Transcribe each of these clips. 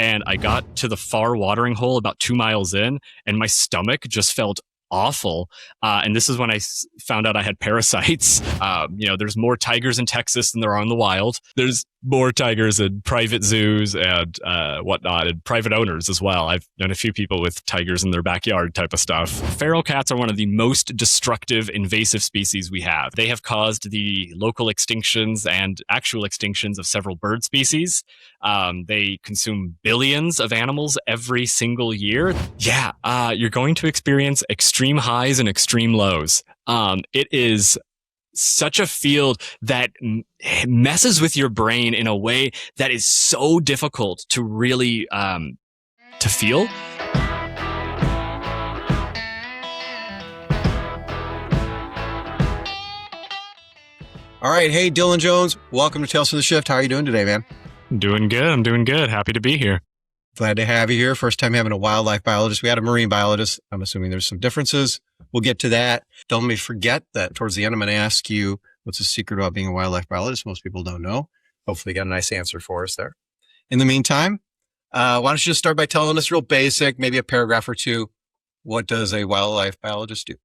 And I got to the far watering hole about 2 miles in, and my stomach just felt awful. And this is when I found out I had parasites. There's more tigers in Texas than there are in the wild. There's more tigers in private zoos and whatnot, and private owners as well. I've known a few people with tigers in their backyard type of stuff. Feral cats are one of the most destructive invasive species we have. They have caused the local extinctions and actual extinctions of several bird species. They consume billions of animals every single year. Yeah, you're going to experience extreme highs and extreme lows. It is such a field that messes with your brain in a way that is so difficult to really to feel. All right. Hey, Dillon Jones. Welcome to Tales from the Shift. How are you doing today, man? I'm doing good. Happy to be here. Glad to have you here. First time having a wildlife biologist. We had a marine biologist. I'm assuming there's some differences. We'll get to that. Don't let me forget that towards the end, I'm going to ask you what's the secret about being a wildlife biologist. Most people don't know. Hopefully you got a nice answer for us there. In the meantime, why don't you just start by telling us real basic, maybe a paragraph or two. What does a wildlife biologist do?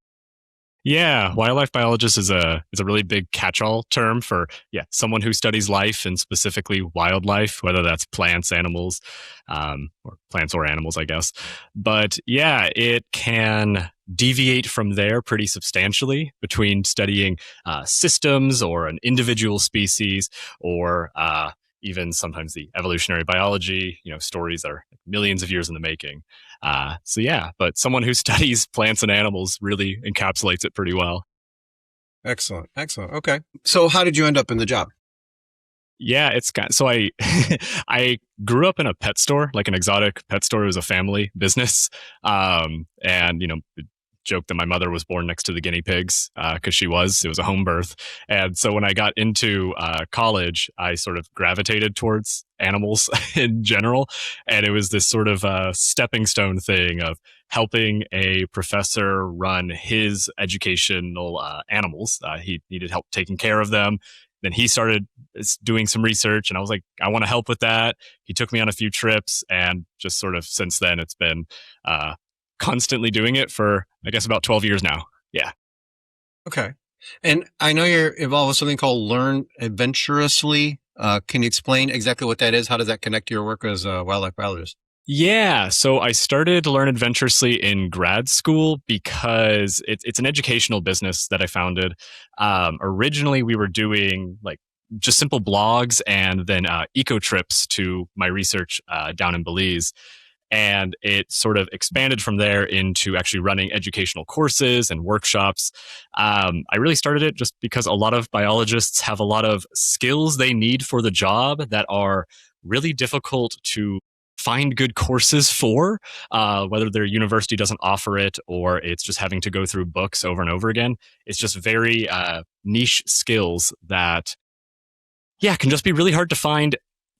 Yeah, wildlife biologist is a really big catch-all term for someone who studies life and specifically wildlife, whether that's plants, animals, or plants or animals, I guess. But yeah, it can deviate from there pretty substantially between studying systems or an individual species or even sometimes the evolutionary biology, stories that are millions of years in the making. But someone who studies plants and animals really encapsulates it pretty well. Excellent. Okay. So how did you end up in the job? Yeah, I I grew up in a pet store, like an exotic pet store. It was a family business. Joke that my mother was born next to the guinea pigs because it was a home birth. And so when I got into college, I sort of gravitated towards animals in general. And it was this sort of stepping stone thing of helping a professor run his educational animals. He needed help taking care of them. Then he started doing some research and I was like, I want to help with that. He took me on a few trips and just sort of since then it's been constantly doing it for, I guess, about 12 years now. Yeah. Okay. And I know you're involved with something called Learn Adventurously. Can you explain exactly what that is? How does that connect to your work as a wildlife biologist? Yeah. So I started Learn Adventurously in grad school because it's an educational business that I founded. Originally, we were doing just simple blogs and then eco trips to my research down in Belize. And it sort of expanded from there into actually running educational courses and workshops. I really started it just because a lot of biologists have a lot of skills they need for the job that are really difficult to find good courses for, whether their university doesn't offer it or it's just having to go through books over and over again. It's just very niche skills that, can just be really hard to find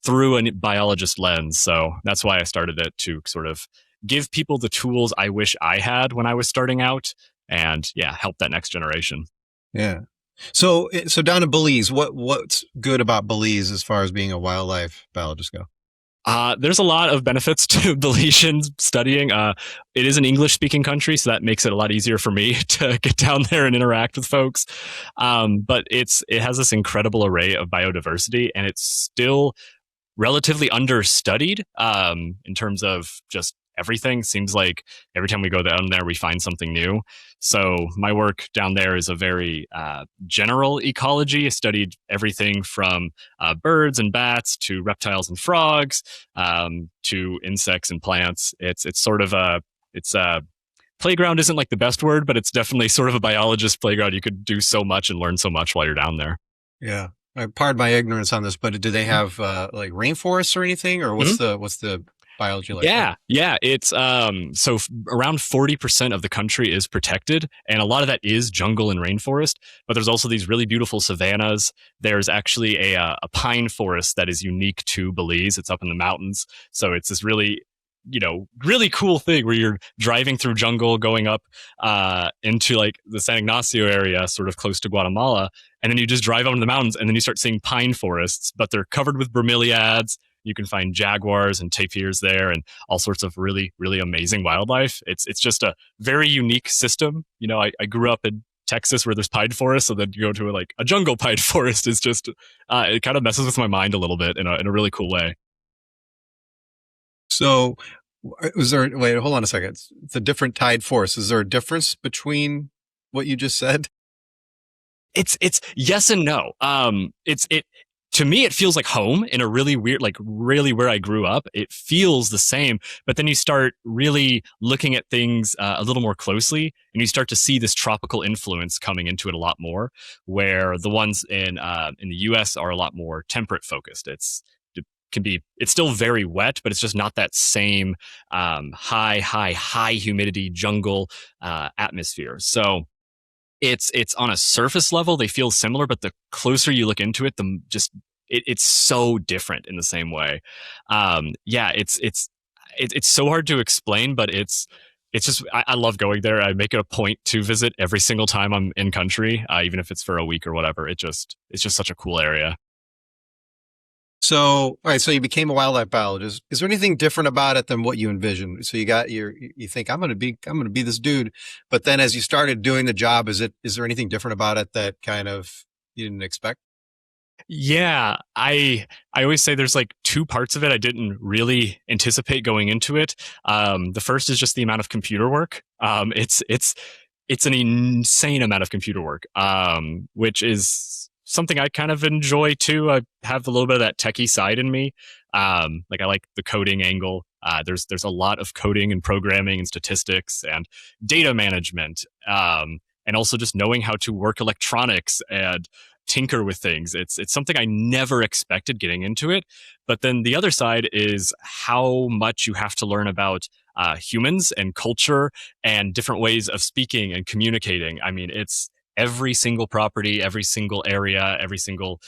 through a biologist lens. So that's why I started it, to sort of give people the tools I wish I had when I was starting out and help that next generation. Yeah. So down in Belize, what's good about Belize as far as being a wildlife biologist go? There's a lot of benefits to Belizean studying. It is an English-speaking country, so that makes it a lot easier for me to get down there and interact with folks. But it has this incredible array of biodiversity, and it's still relatively understudied in terms of just everything. Seems like every time we go down there, we find something new. So my work down there is a very general ecology. I studied everything from birds and bats to reptiles and frogs to insects and plants. It's sort of playground isn't like the best word, but it's definitely sort of a biologist playground. You could do so much and learn so much while you're down there. Yeah. Pardon my ignorance on this, but do they have like rainforests or anything, or what's the biology like? Yeah. It's around 40% of the country is protected, and a lot of that is jungle and rainforest. But there's also these really beautiful savannas. There's actually a pine forest that is unique to Belize. It's up in the mountains, so it's this really cool thing where you're driving through jungle, going up into like the San Ignacio area, sort of close to Guatemala. And then you just drive up into the mountains and then you start seeing pine forests, but they're covered with bromeliads. You can find jaguars and tapirs there, and all sorts of really, really amazing wildlife. It's just a very unique system. I grew up in Texas where there's pine forests, so then you go to a jungle pine forest is just it kind of messes with my mind a little bit in a really cool way. So wait, hold on a second. The different tide force. Is there a difference between what you just said? It's yes and no. It to me it feels like home in a really weird, like really where I grew up. It feels the same, but then you start really looking at things a little more closely, and you start to see this tropical influence coming into it a lot more. Where the ones in the U.S. are a lot more temperate focused. It's still very wet, but it's just not that same high humidity jungle atmosphere. So it's on a surface level they feel similar, but the closer you look into it, it's so different in the same way. Yeah, it's so hard to explain, but it's just I love going there. I make it a point to visit every single time I'm in country, even if it's for a week or whatever. It's just such a cool area. So, all right. So you became a wildlife biologist. Is there anything different about it than what you envisioned? So you think I'm going to be this dude. But then as you started doing the job, is there anything different about it that kind of you didn't expect? Yeah, I always say there's like two parts of it I didn't really anticipate going into it. The first is just the amount of computer work. It's an insane amount of computer work, which is something I kind of enjoy too. I have a little bit of that techie side in me. Like I like the coding angle. There's a lot of coding and programming and statistics and data management, and also just knowing how to work electronics and tinker with things. It's something I never expected getting into it. But then the other side is how much you have to learn about humans and culture and different ways of speaking and communicating. I mean, it's every single property, every single area, every single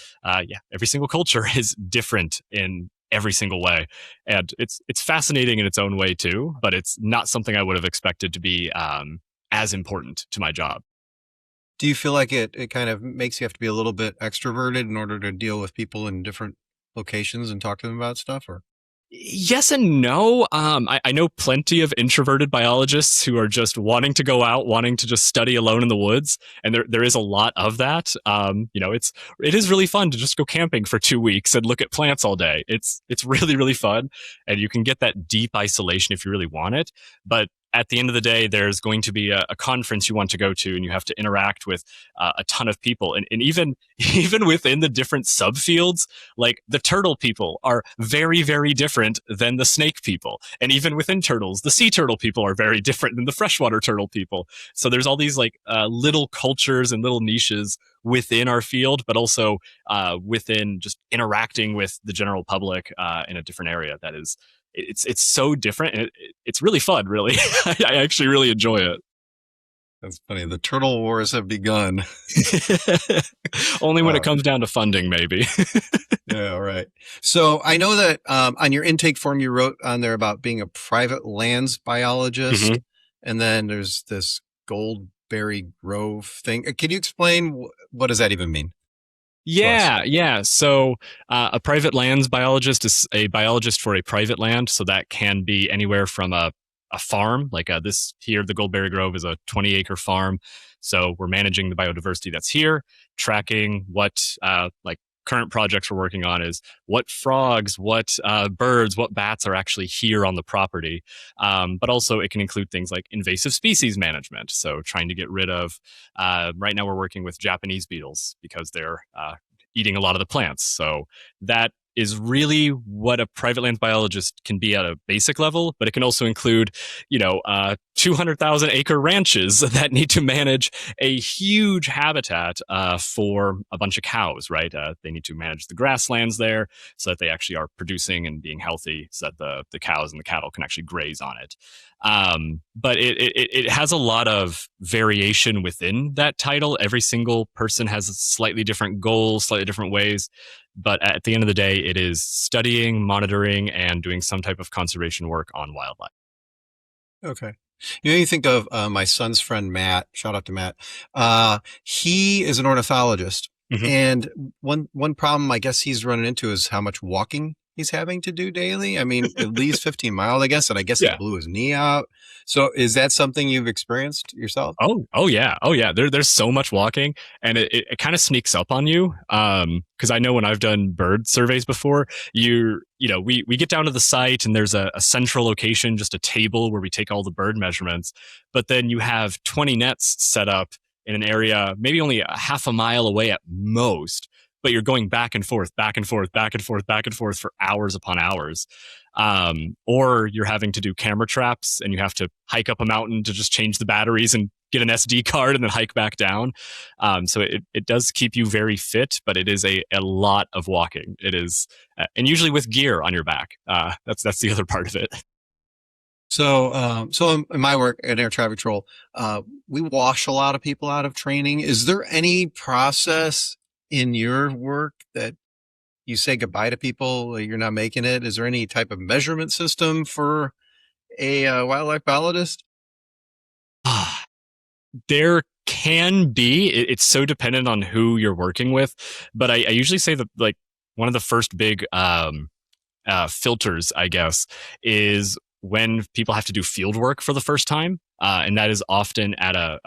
culture is different in every single way, and it's fascinating in its own way too. But it's not something I would have expected to be as important to my job. Do you feel like it kind of makes you have to be a little bit extroverted in order to deal with people in different locations and talk to them about stuff, or? Yes and no. I know plenty of introverted biologists who are just wanting to go out, wanting to just study alone in the woods, and there is a lot of that. It is really fun to just go camping for 2 weeks and look at plants all day. It's really really fun, and you can get that deep isolation if you really want it. But at the end of the day, there's going to be a conference you want to go to, and you have to interact with a ton of people. And even even within the different subfields, like the turtle people are very, very different than the snake people. And even within turtles, the sea turtle people are very different than the freshwater turtle people. So there's all these little cultures and little niches within our field, but also within just interacting with the general public in a different area that is it's so different, and it's really fun, really. I actually really enjoy it. That's funny. The turtle wars have begun. Only when it comes down to funding, maybe. Yeah, right. So I know that on your intake form, you wrote on there about being a private lands biologist. Mm-hmm. And then there's this Goldberry Grove thing. Can you explain what does that even mean? Yeah. So a private lands biologist is a biologist for a private land. So that can be anywhere from a farm, like this here, the Goldberry Grove is a 20-acre farm. So we're managing the biodiversity that's here, tracking what current projects we're working on is what frogs, what birds, what bats are actually here on the property. But also it can include things like invasive species management. So trying to get rid of, right now we're working with Japanese beetles because they're eating a lot of the plants. So that is really what a private lands biologist can be at a basic level, but it can also include, 200,000 acre ranches that need to manage a huge habitat for a bunch of cows, right? They need to manage the grasslands there so that they actually are producing and being healthy so that the cows and the cattle can actually graze on it. But it has a lot of variation within that title. Every single person has slightly different goals, slightly different ways. But at the end of the day, it is studying, monitoring, and doing some type of conservation work on wildlife. Okay. You think of my son's friend, Matt. Shout out to Matt. He is an ornithologist. Mm-hmm. And one problem I guess he's running into is how much walking he's having to do daily? I mean, at least 15 miles, I guess, and I guess he Yeah. blew his knee out. So is that something you've experienced yourself? Oh yeah. Oh yeah. There's so much walking, and it kind of sneaks up on you. Because I know when I've done bird surveys before, we get down to the site and there's a central location, just a table where we take all the bird measurements. But then you have 20 nets set up in an area, maybe only a half a mile away at most. But you're going back and forth, back and forth, back and forth, back and forth for hours upon hours. Or you're having to do camera traps and you have to hike up a mountain to just change the batteries and get an SD card and then hike back down. So it does keep you very fit, but it is a lot of walking. It is, and usually with gear on your back. That's the other part of it. So in my work at air traffic control, we wash a lot of people out of training. Is there any process in your work that you say goodbye to people, you're not making it? Is there any type of measurement system for a wildlife biologist? There can be. It's so dependent on who you're working with, but I usually say that like one of the first big filters, I guess, is when people have to do field work for the first time, and that is often at a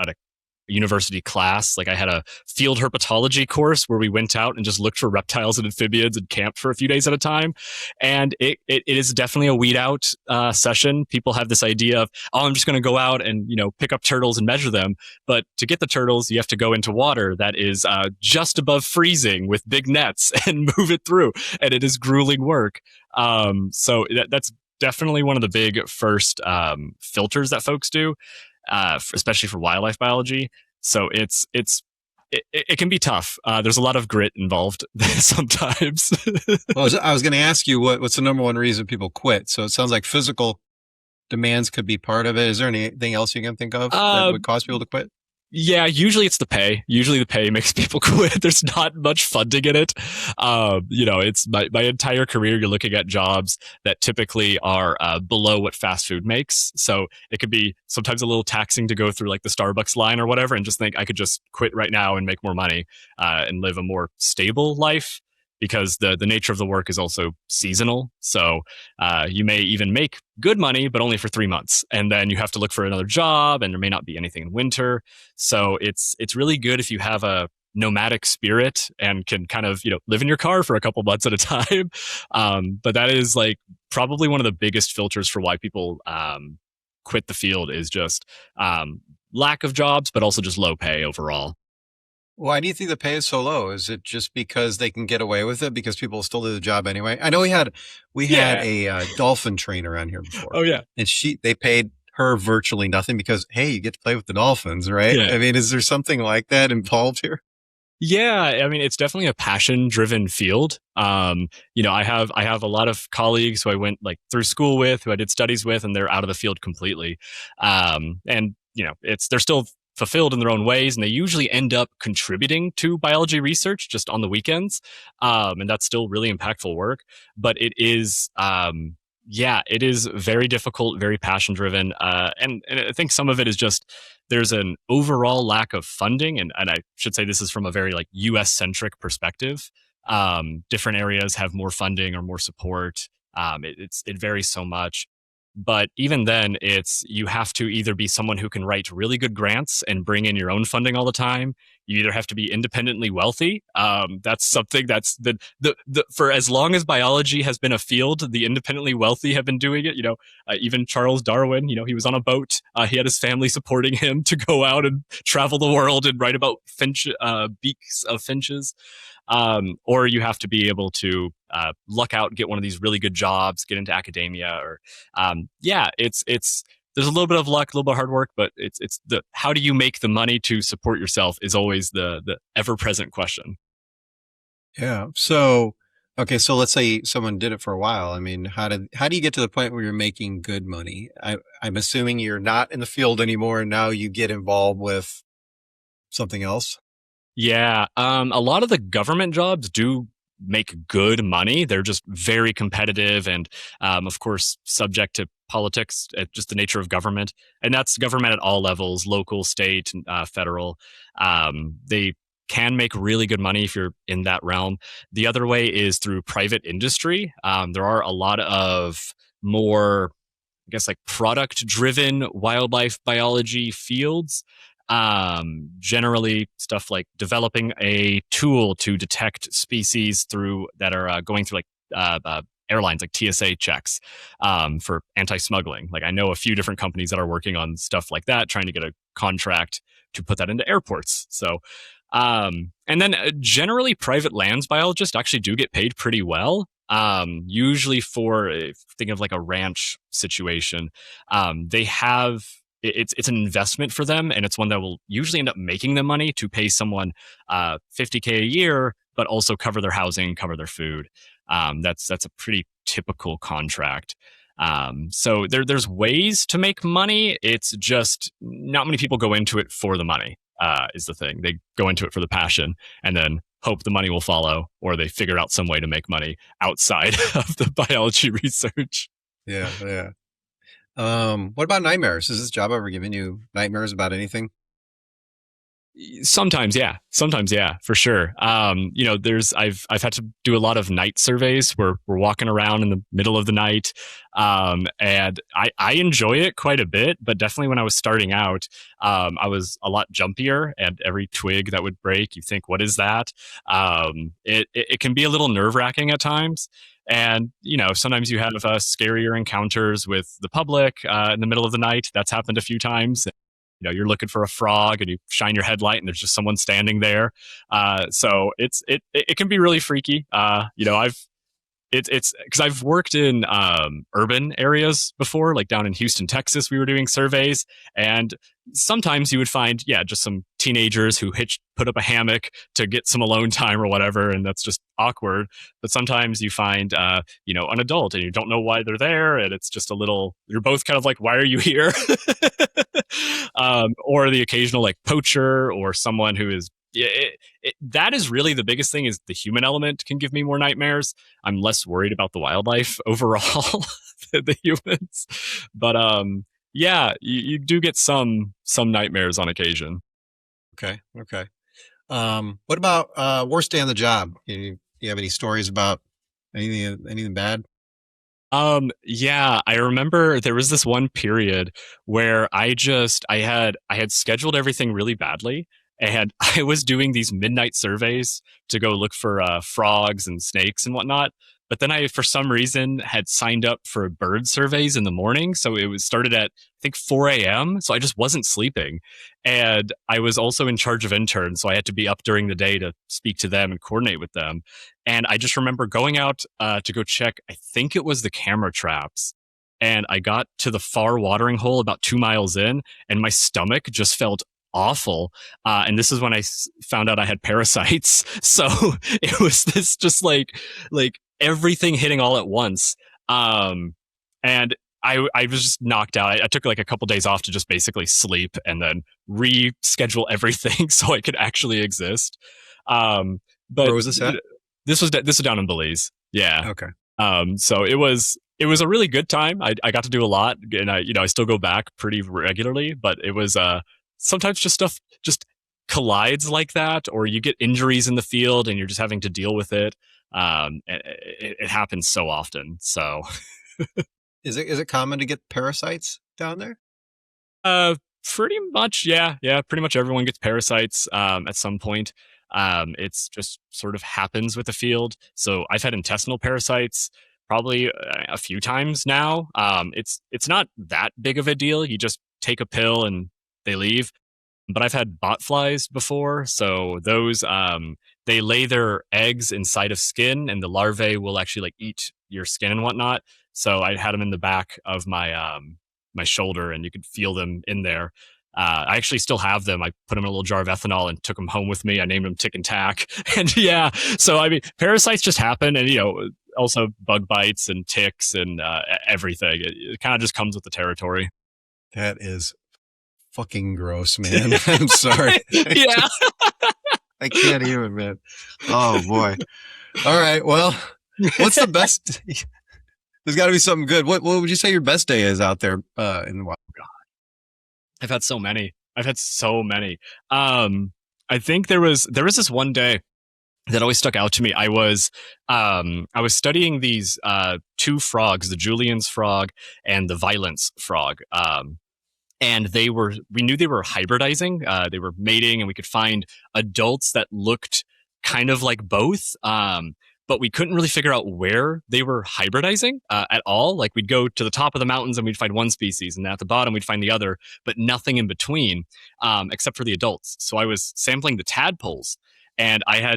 university class. Like I had a field herpetology course where we went out and just looked for reptiles and amphibians and camped for a few days at a time. And it is definitely a weed out session. People have this idea of, oh, I'm just going to go out and, pick up turtles and measure them. But to get the turtles, you have to go into water that is just above freezing with big nets and move it through. And it is grueling work. So that's definitely one of the big first filters that folks do, especially for wildlife biology. So it can be tough. There's a lot of grit involved sometimes. Well, I was going to ask you what's the number one reason people quit. So it sounds like physical demands could be part of it. Is there anything else you can think of that would cause people to quit? Yeah, usually it's the pay. Usually the pay makes people quit. There's not much funding in it. It's my entire career. You're looking at jobs that typically are below what fast food makes. So it could be sometimes a little taxing to go through like the Starbucks line or whatever and just think I could just quit right now and make more money and live a more stable life. Because the nature of the work is also seasonal. So you may even make good money, but only for 3 months. And then you have to look for another job and there may not be anything in winter. So it's really good if you have a nomadic spirit and can kind of, live in your car for a couple months at a time. But that is like probably one of the biggest filters for why people quit the field is just lack of jobs, but also just low pay overall. Why do you think the pay is so low? Is it just because they can get away with it because people still do the job anyway? I know we had a dolphin trainer on here before. Oh yeah. And they paid her virtually nothing because, hey, you get to play with the dolphins, right? Yeah. I mean, is there something like that involved here? Yeah, I mean, it's definitely a passion-driven field. I have a lot of colleagues who I went like through school with, who I did studies with, and they're out of the field completely. They're still fulfilled in their own ways, and they usually end up contributing to biology research just on the weekends. And that's still really impactful work. But it is, it is very difficult, very passion-driven, and I think some of it is just there's an overall lack of funding, and I should say this is from a very like U.S. centric perspective. Different areas have more funding or more support. It varies so much. But even then, you have to either be someone who can write really good grants and bring in your own funding all the time. You either have to be independently wealthy. That's something that's for as long as biology has been a field, the independently wealthy have been doing it. Even Charles Darwin, he was on a boat. He had his family supporting him to go out and travel the world and write about beaks of finches. Or you have to be able to luck out, get one of these really good jobs, get into academia, or there's a little bit of luck, a little bit of hard work, but it's the how do you make the money to support yourself is always the ever present question. Yeah. So, okay. So let's say someone did it for a while. I mean, how do you get to the point where you're making good money? I'm assuming you're not in the field anymore and now you get involved with something else. Yeah, a lot of the government jobs do make good money. They're just very competitive and, of course, subject to politics, just the nature of government. And that's government at all levels, local, state, federal. They can make really good money if you're in that realm. The other way is through private industry. There are a lot of more, I guess, like product driven wildlife biology fields. Generally, stuff like developing a tool to detect species through that are going through like airlines, like TSA checks for anti-smuggling. Like I know a few different companies that are working on stuff like that, trying to get a contract to put that into airports. So, and then generally, private lands biologists actually do get paid pretty well. Usually for think of like a ranch situation, they have it's an investment for them, and it's one that will usually end up making them money to pay someone $50K a year, but also cover their housing, cover their food. That's a pretty typical contract. So there's ways to make money. It's just not many people go into it for the money. Is the thing. They go into it for the passion and then hope the money will follow, or they figure out some way to make money outside of the biology research. Yeah, yeah. What about nightmares? Has this job ever given you nightmares about anything? Sometimes, yeah, for sure. I've had to do a lot of night surveys where we're walking around in the middle of the night, and I enjoy it quite a bit. But definitely when I was starting out, I was a lot jumpier, and every twig that would break, you think, "What is that?" It can be a little nerve wracking at times. And sometimes you have scarier encounters with the public in the middle of the night. That's happened a few times. You're looking for a frog and you shine your headlight and there's just someone standing there. So it can be really freaky. It's because I've worked in urban areas before, like down in Houston, Texas. We were doing surveys, and sometimes you would find, just some teenagers who put up a hammock to get some alone time or whatever, and that's just awkward. But sometimes you find, an adult, and you don't know why they're there, and it's just a little. You're both kind of like, "Why are you here?" Or the occasional like poacher or someone who is. That is really the biggest thing. Is the human element can give me more nightmares. I'm less worried about the wildlife overall than the humans, but you do get some nightmares on occasion. Okay. What about worst day on the job? You have any stories about anything bad? I remember there was this one period where I had scheduled everything really badly, and I was doing these midnight surveys to go look for frogs and snakes and whatnot. But then I, for some reason, had signed up for bird surveys in the morning. So it was started at, I think, 4 a.m. So I just wasn't sleeping. And I was also in charge of interns. So I had to be up during the day to speak to them and coordinate with them. And I just remember going out to go check, I think it was the camera traps. And I got to the far watering hole about 2 miles in, and my stomach just felt awful. And this is when I found out I had parasites. So it was this just like everything hitting all at once. And I was just knocked out. I took like a couple days off to just basically sleep and then reschedule everything so I could actually exist. But where was this at? This was down in Belize. Yeah. Okay. So it was a really good time. I got to do a lot, and I still go back pretty regularly. But it was sometimes just stuff just collides like that, or you get injuries in the field and you're just having to deal with it. It happens so often. So, is it common to get parasites down there? Pretty much, yeah. Pretty much everyone gets parasites at some point. It's just sort of happens with the field. So I've had intestinal parasites probably a few times now. It's not that big of a deal. You just take a pill and they leave. But I've had bot flies before. So those they lay their eggs inside of skin, and the larvae will actually like eat your skin and whatnot. So I had them in the back of my my shoulder, and you could feel them in there. I actually still have them. I put them in a little jar of ethanol and took them home with me. I named them Tick and Tack. And yeah, so I mean, parasites just happen, and also bug bites and ticks and everything. It kind of just comes with the territory. That is fucking gross, man. I'm sorry. Yeah. I can't even, man. Oh boy. All right. Well, what's the best? There's got to be something good. What would you say your best day is out there in the wild? I've had so many. I think there was this one day that always stuck out to me. I was studying these two frogs, the Julian's frog and the Violence frog. And we knew they were hybridizing. They were mating, and we could find adults that looked kind of like both. But we couldn't really figure out where they were hybridizing at all. Like we'd go to the top of the mountains and we'd find one species, and at the bottom we'd find the other, but nothing in between, except for the adults. So I was sampling the tadpoles, and I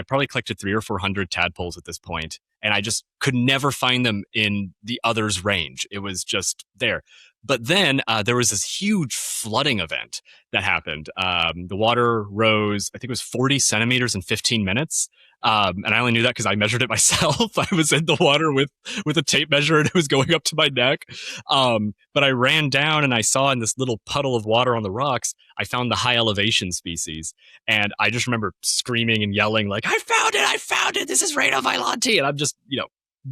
probably collected 300 or 400 tadpoles at this point, and I just could never find them in the other's range. It was just there. But then there was this huge flooding event that happened. The water rose, I think it was 40 centimeters in 15 minutes. And I only knew that because I measured it myself. I was in the water with a tape measure, and it was going up to my neck. But I ran down, and I saw in this little puddle of water on the rocks, I found the high elevation species. And I just remember screaming and yelling like, I found it. This is Rhinoviolante. And I'm just,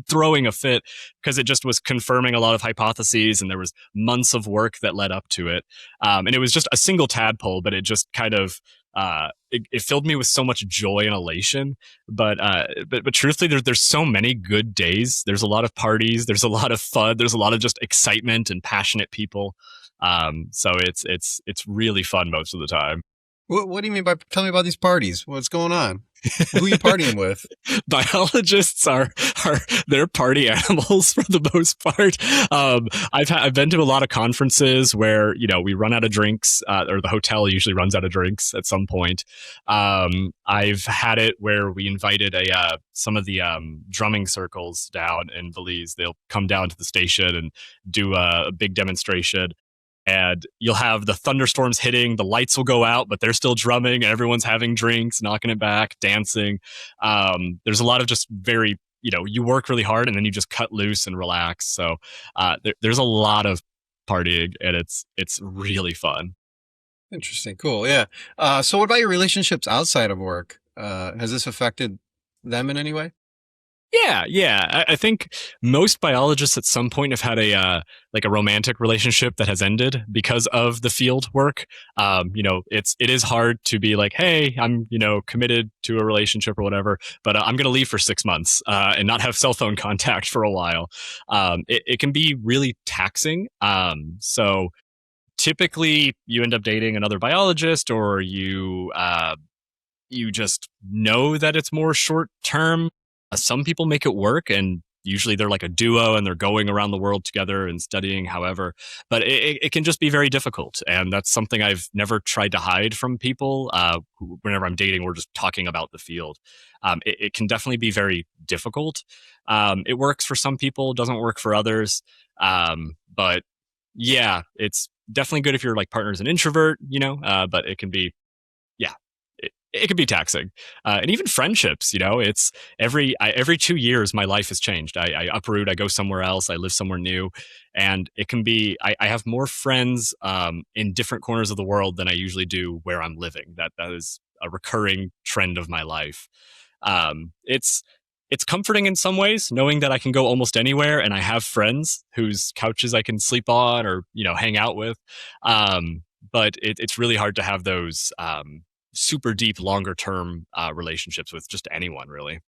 throwing a fit because it just was confirming a lot of hypotheses, and there was months of work that led up to it. And it was just a single tadpole, but it just kind of it filled me with so much joy and elation. But truthfully, there's so many good days. There's a lot of parties. There's a lot of fun. There's a lot of just excitement and passionate people. So it's really fun most of the time. What do you mean by tell me about these parties? What's going on? Who are you partying with? Biologists are they're party animals for the most part. I've been to a lot of conferences where we run out of drinks, or the hotel usually runs out of drinks at some point. I've had it where we invited some of the drumming circles down in Belize. They'll come down to the station and do a big demonstration. And you'll have the thunderstorms hitting, the lights will go out, but they're still drumming, and everyone's having drinks, knocking it back, dancing. There's a lot of just very, you work really hard and then you just cut loose and relax. So there's a lot of partying, and it's really fun. Interesting. Cool. Yeah. So what about your relationships outside of work? Has this affected them in any way? Yeah. I think most biologists at some point have had a romantic relationship that has ended because of the field work. It is hard to be like, hey, I'm committed to a relationship or whatever, but I'm going to leave for 6 months and not have cell phone contact for a while. It can be really taxing. So typically, you end up dating another biologist, or you just know that it's more short term. Some people make it work, and usually they're like a duo and they're going around the world together and studying, however. But it can just be very difficult. And that's something I've never tried to hide from people. Whenever I'm dating, we're just talking about the field. It can definitely be very difficult. It works for some people, doesn't work for others. But yeah, it's definitely good if your partner's an introvert, but it can be, yeah, it can be taxing. And even friendships, it's every 2 years, my life has changed. I uproot, I go somewhere else, I live somewhere new. And it can be, I have more friends in different corners of the world than I usually do where I'm living. That is a recurring trend of my life. It's comforting in some ways, knowing that I can go almost anywhere and I have friends whose couches I can sleep on or, hang out with. But it's really hard to have those super deep, longer term relationships with just anyone, really.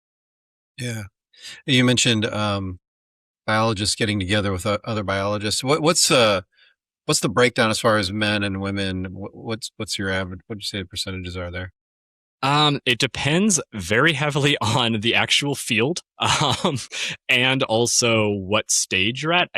Yeah. You mentioned biologists getting together with other biologists. What's the breakdown as far as men and women? What's your average? What would you say the percentages are there? It depends very heavily on the actual field, and also what stage you're at.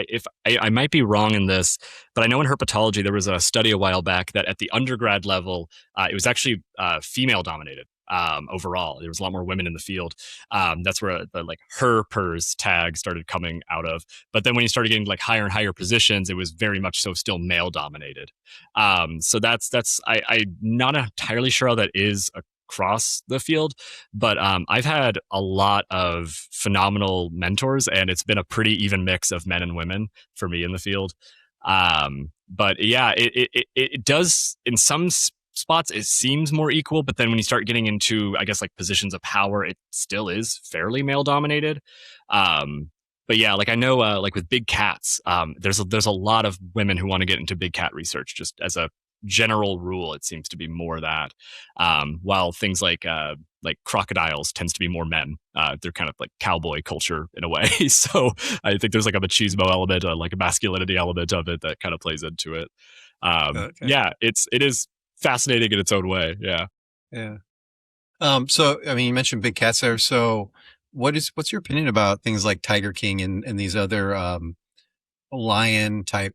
I might be wrong in this, but I know in herpetology there was a study a while back that at the undergrad level, it was actually female dominated. Overall, there was a lot more women in the field. That's where the Herpers tag started coming out of. But then when you started getting higher and higher positions, it was very much so still male dominated. So I'm not entirely sure how that is across the field, but I've had a lot of phenomenal mentors, and it's been a pretty even mix of men and women for me in the field. But yeah, it does in some spots it seems more equal, but then when you start getting into, I guess, positions of power, it still is fairly male dominated. But yeah, I know, with big cats, there's a lot of women who want to get into big cat research just as a general rule, it seems to be more that. While things like crocodiles tends to be more men. They're kind of like cowboy culture in a way. So I think there's like a machismo element, like a masculinity element of it that kind of plays into it. Okay. Yeah, it is fascinating in its own way. Yeah. Yeah. So, I mean, you mentioned big cats there. So what's your opinion about things like Tiger King and these other, lion type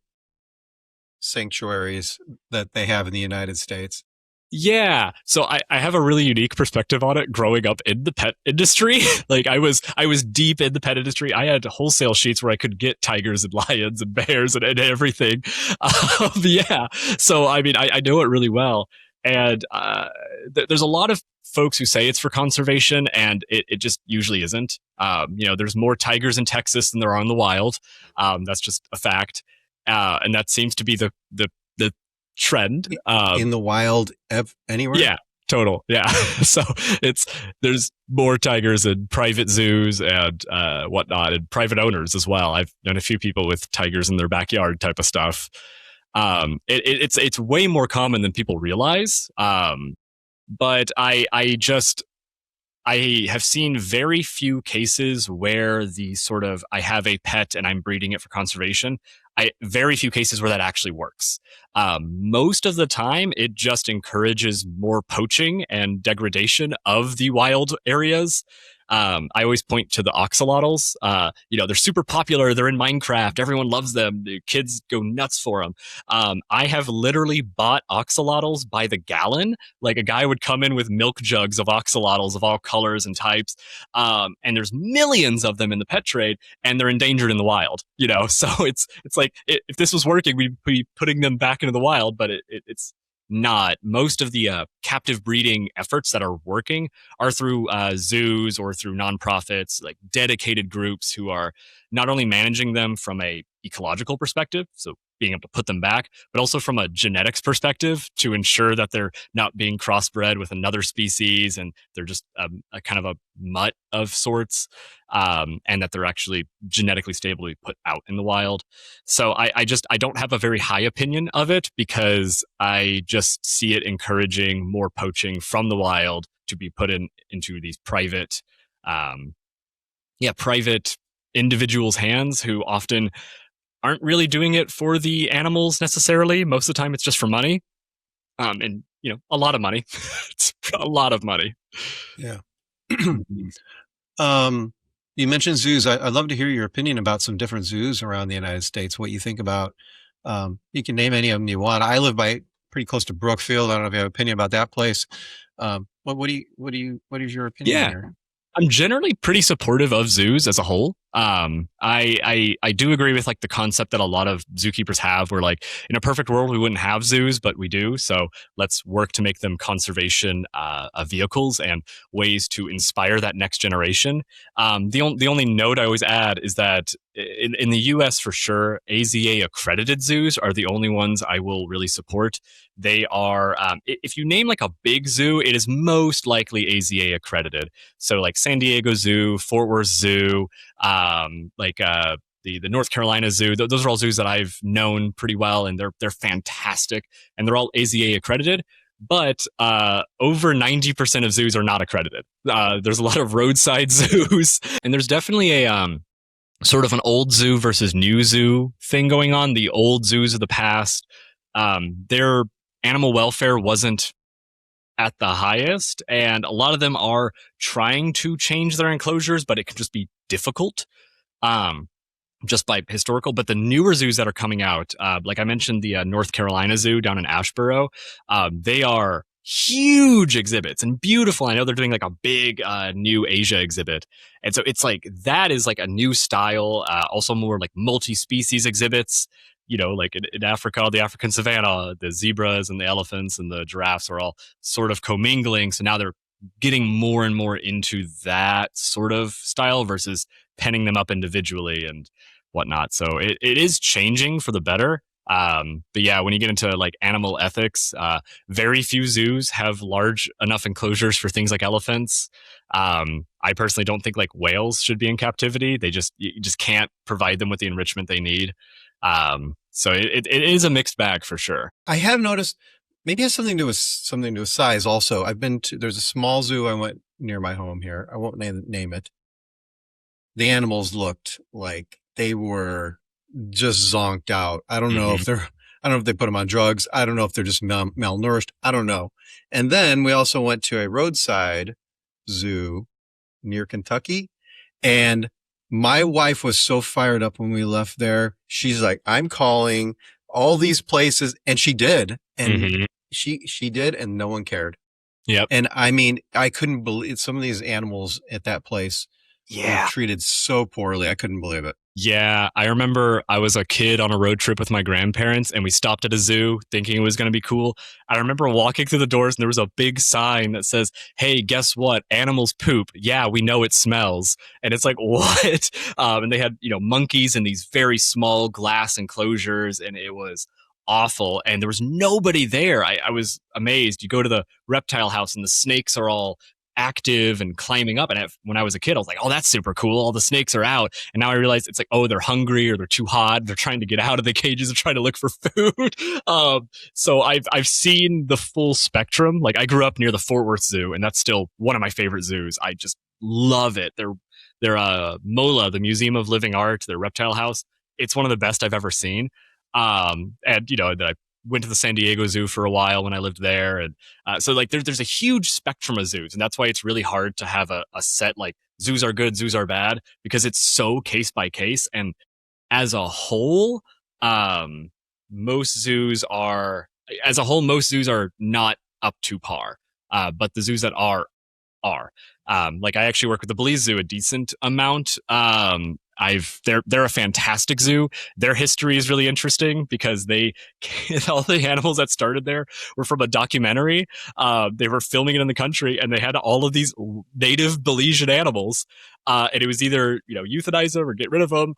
sanctuaries that they have in the United States? Yeah. So I have a really unique perspective on it growing up in the pet industry. Like I was deep in the pet industry. I had wholesale sheets where I could get tigers and lions and bears and everything. Yeah. So I mean I know it really well. And there's a lot of folks who say it's for conservation, and it just usually isn't. There's more tigers in Texas than there are in the wild. That's just a fact. And that seems to be the trend. In the wild, anywhere? Yeah, total. Yeah. So there's more tigers in private zoos and whatnot, and private owners as well. I've known a few people with tigers in their backyard type of stuff. It's way more common than people realize. But I have seen very few cases where the sort of I have a pet and I'm breeding it for conservation. Very few cases where that actually works. Most of the time, it just encourages more poaching and degradation of the wild areas. I always point to the oxalotls. They're super popular. They're in Minecraft. Everyone loves them. The kids go nuts for them. I have literally bought oxalotls by the gallon. Like a guy would come in with milk jugs of oxalotls of all colors and types. And there's millions of them in the pet trade, and they're endangered in the wild. So it's like if this was working, we'd be putting them back into the wild, but it's not. Most of the captive breeding efforts that are working are through zoos or through nonprofits, like dedicated groups who are not only managing them from a ecological perspective, so being able to put them back, but also from a genetics perspective to ensure that they're not being crossbred with another species and they're just a kind of a mutt of sorts, and that they're actually genetically stable to be put out in the wild. So I don't have a very high opinion of it because I just see it encouraging more poaching from the wild to be put into these private individuals' hands who often aren't really doing it for the animals necessarily. Most of the time, it's just for money, and a lot of money. It's a lot of money. Yeah. You mentioned zoos. I'd love to hear your opinion about some different zoos around the United States. What you think about? You can name any of them you want. I live pretty close to Brookfield. I don't know if you have an opinion about that place. What is your opinion here? I'm generally pretty supportive of zoos as a whole. I do agree with like the concept that a lot of zookeepers have where like in a perfect world, we wouldn't have zoos, but we do. So let's work to make them conservation vehicles and ways to inspire that next generation. The only note I always add is that in the US for sure, AZA accredited zoos are the only ones I will really support. They are, if you name like a big zoo, it is most likely AZA accredited. So like San Diego Zoo, Fort Worth Zoo, the North Carolina Zoo. Those are all zoos that I've known pretty well, and they're fantastic, and they're all AZA accredited. But over 90% of zoos are not accredited. There's a lot of roadside zoos, and there's definitely a sort of an old zoo versus new zoo thing going on. The old zoos of the past, their animal welfare wasn't at the highest, and a lot of them are trying to change their enclosures, but it can just be difficult. Just by historical, but the newer zoos that are coming out, like I mentioned, the North Carolina Zoo down in Asheboro, they are huge exhibits and beautiful. I know they're doing like a big new Asia exhibit. And so it's like, that is like a new style, also more like multi-species exhibits. Like in Africa, the African savanna, the zebras and the elephants and the giraffes are all sort of commingling. So now they're getting more and more into that sort of style versus penning them up individually and whatnot. So it is changing for the better. But yeah, when you get into like animal ethics, very few zoos have large enough enclosures for things like elephants. I personally don't think like whales should be in captivity. You just can't provide them with the enrichment they need. So it is a mixed bag for sure. I have noticed maybe it has something to with size also. There's a small zoo I went near my home here. I won't name it. The animals looked like they were just zonked out. I don't know if they put them on drugs. I don't know if they're just malnourished. I don't know. And then we also went to a roadside zoo near Kentucky, and my wife was so fired up when we left there. She's like, I'm calling all these places. And she did. And she did. And no one cared. Yep. And I mean, I couldn't believe some of these animals at that place were treated so poorly. I couldn't believe it. Yeah, I remember I was a kid on a road trip with my grandparents and we stopped at a zoo thinking it was going to be cool. I remember walking through the doors and there was a big sign that says, "Hey, guess what? Animals poop. Yeah, we know it smells." And it's like, what? And they had, monkeys in these very small glass enclosures, and it was awful. And there was nobody there. I was amazed. You go to the reptile house and the snakes are all active and climbing up. And when I was a kid, I was like, oh, that's super cool. All the snakes are out. And now I realize it's like, oh, they're hungry or they're too hot. They're trying to get out of the cages and trying to look for food. So I've seen the full spectrum. Like I grew up near the Fort Worth Zoo, and that's still one of my favorite zoos. I just love it. They're MOLA, the Museum of Living Art, their reptile house. It's one of the best I've ever seen. And I went to the San Diego Zoo for a while when I lived there. And so like there's a huge spectrum of zoos. And that's why it's really hard to have a set like zoos are good, zoos are bad, because it's so case by case. And as a whole, most zoos are not up to par. But the zoos that are. Like I actually work with the Belize Zoo a decent amount. They're a fantastic zoo. Their history is really interesting because all the animals that started there were from a documentary. They were filming it in the country, and they had all of these native Belizean animals. And it was either euthanize them or get rid of them,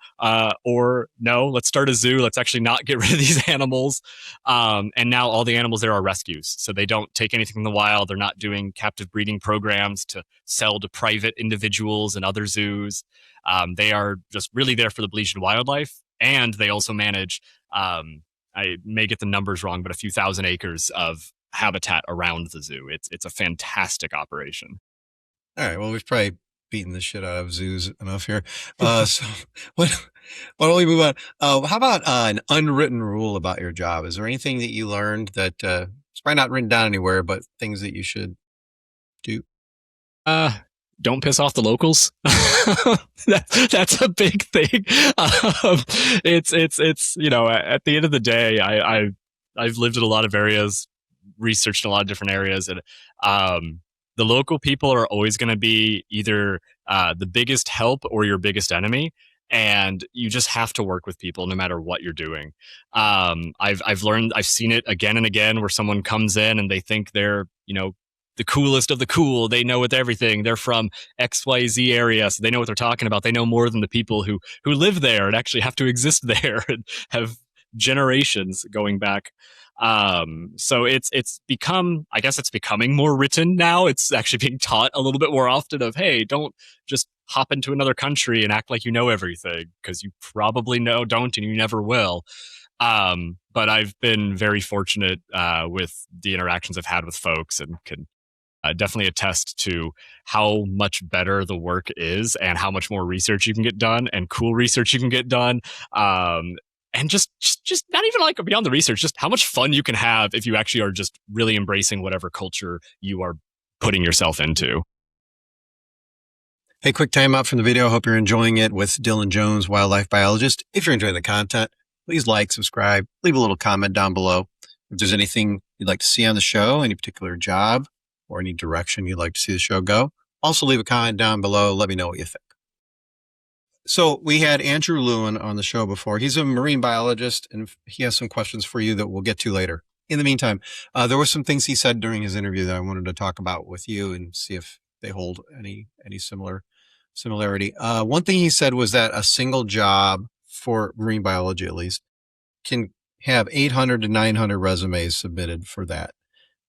or no, let's start a zoo. Let's actually not get rid of these animals. And now all the animals there are rescues, so they don't take anything from the wild. They're not doing captive breeding programs to sell to private individuals and other zoos. They are just really there for the Belizean wildlife, and they also manage, I may get the numbers wrong, but a few thousand acres of habitat around the zoo. It's a fantastic operation. All right. Well, we've probably beaten the shit out of zoos enough here. So why don't we move on? How about an unwritten rule about your job? Is there anything that you learned that it's probably not written down anywhere, but things that you should do? Don't piss off the locals. That's a big thing. It's at the end of the day, I've lived in a lot of areas, researched in a lot of different areas, and the local people are always going to be either the biggest help or your biggest enemy. And you just have to work with people no matter what you're doing. I've seen it again and again where someone comes in and they think they're, the coolest of the cool. They know with everything. They're from XYZ area, so they know what they're talking about. They know more than the people who live there and actually have to exist there and have generations going back. So it's become, I guess it's becoming more written now. It's actually being taught a little bit more often of, hey, don't just hop into another country and act like you know everything, because you probably don't and you never will. But I've been very fortunate with the interactions I've had with folks, and can definitely attest to how much better the work is and how much more research you can get done, and cool research you can get done. And just not even like beyond the research, just how much fun you can have if you actually are just really embracing whatever culture you are putting yourself into. Hey, quick time out from the video. Hope you're enjoying it with Dillon Jones, wildlife biologist. If you're enjoying the content, please like, subscribe, leave a little comment down below. If there's anything you'd like to see on the show, any particular job, or any direction you'd like to see the show go, also leave a comment down below. Let me know what you think. So we had Andrew Lewin on the show before. He's a marine biologist, and he has some questions for you that we'll get to later. In the meantime, there were some things he said during his interview that I wanted to talk about with you and see if they hold any similarity. One thing he said was that a single job, for marine biology at least, can have 800 to 900 resumes submitted for that.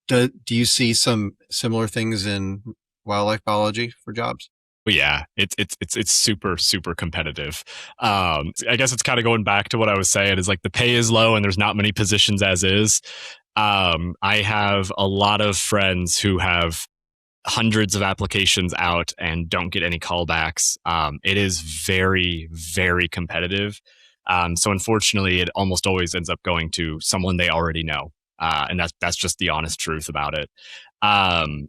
Do you see some similar things in wildlife biology for jobs? But yeah, it's super super competitive. I guess it's kind of going back to what I was saying is like the pay is low and there's not many positions as is. I have a lot of friends who have hundreds of applications out and don't get any callbacks. It is very very competitive. So unfortunately, it almost always ends up going to someone they already know, and that's just the honest truth about it. Um,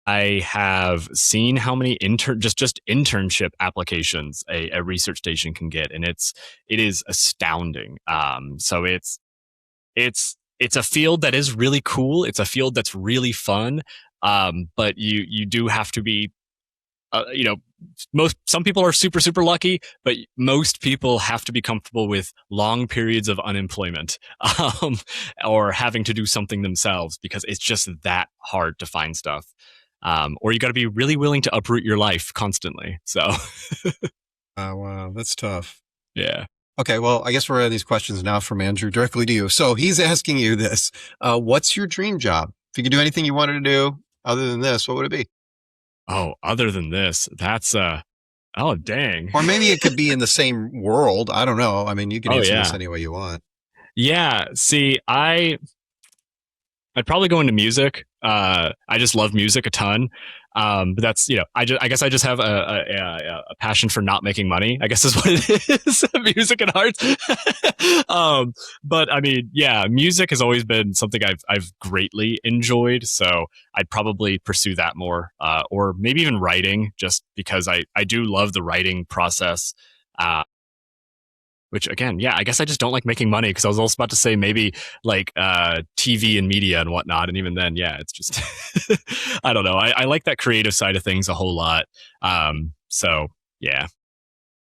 I have seen how many just internship applications a research station can get, and it is astounding. So it's a field that is really cool. It's a field that's really fun. But you do have to be, you know, some people are super super lucky, but most people have to be comfortable with long periods of unemployment, um, or having to do something themselves because it's just that hard to find stuff. Or you got to be really willing to uproot your life constantly. So, Oh, wow. That's tough. yeah. Okay. Well, I guess we're at these questions now from Andrew directly to you. So he's asking you this. What's your dream job? If you could do anything you wanted to do other than this, what would it be? Oh, other than this, that's oh dang. Or maybe it could be in the same world. I don't know. I mean, you can Oh answer this yeah. any way you want. Yeah. See, I'd probably go into music. I just love music a ton. But that's, I guess I just have a passion for not making money, I guess is what it is. Music and art. But I mean, yeah, music has always been something I've greatly enjoyed. So I'd probably pursue that more, or maybe even writing, just because I do love the writing process. Uh, which again, yeah, I guess I just don't like making money because I was also about to say maybe like TV and media and whatnot. And even then, yeah, it's just, I don't know. I like that creative side of things a whole lot. So yeah.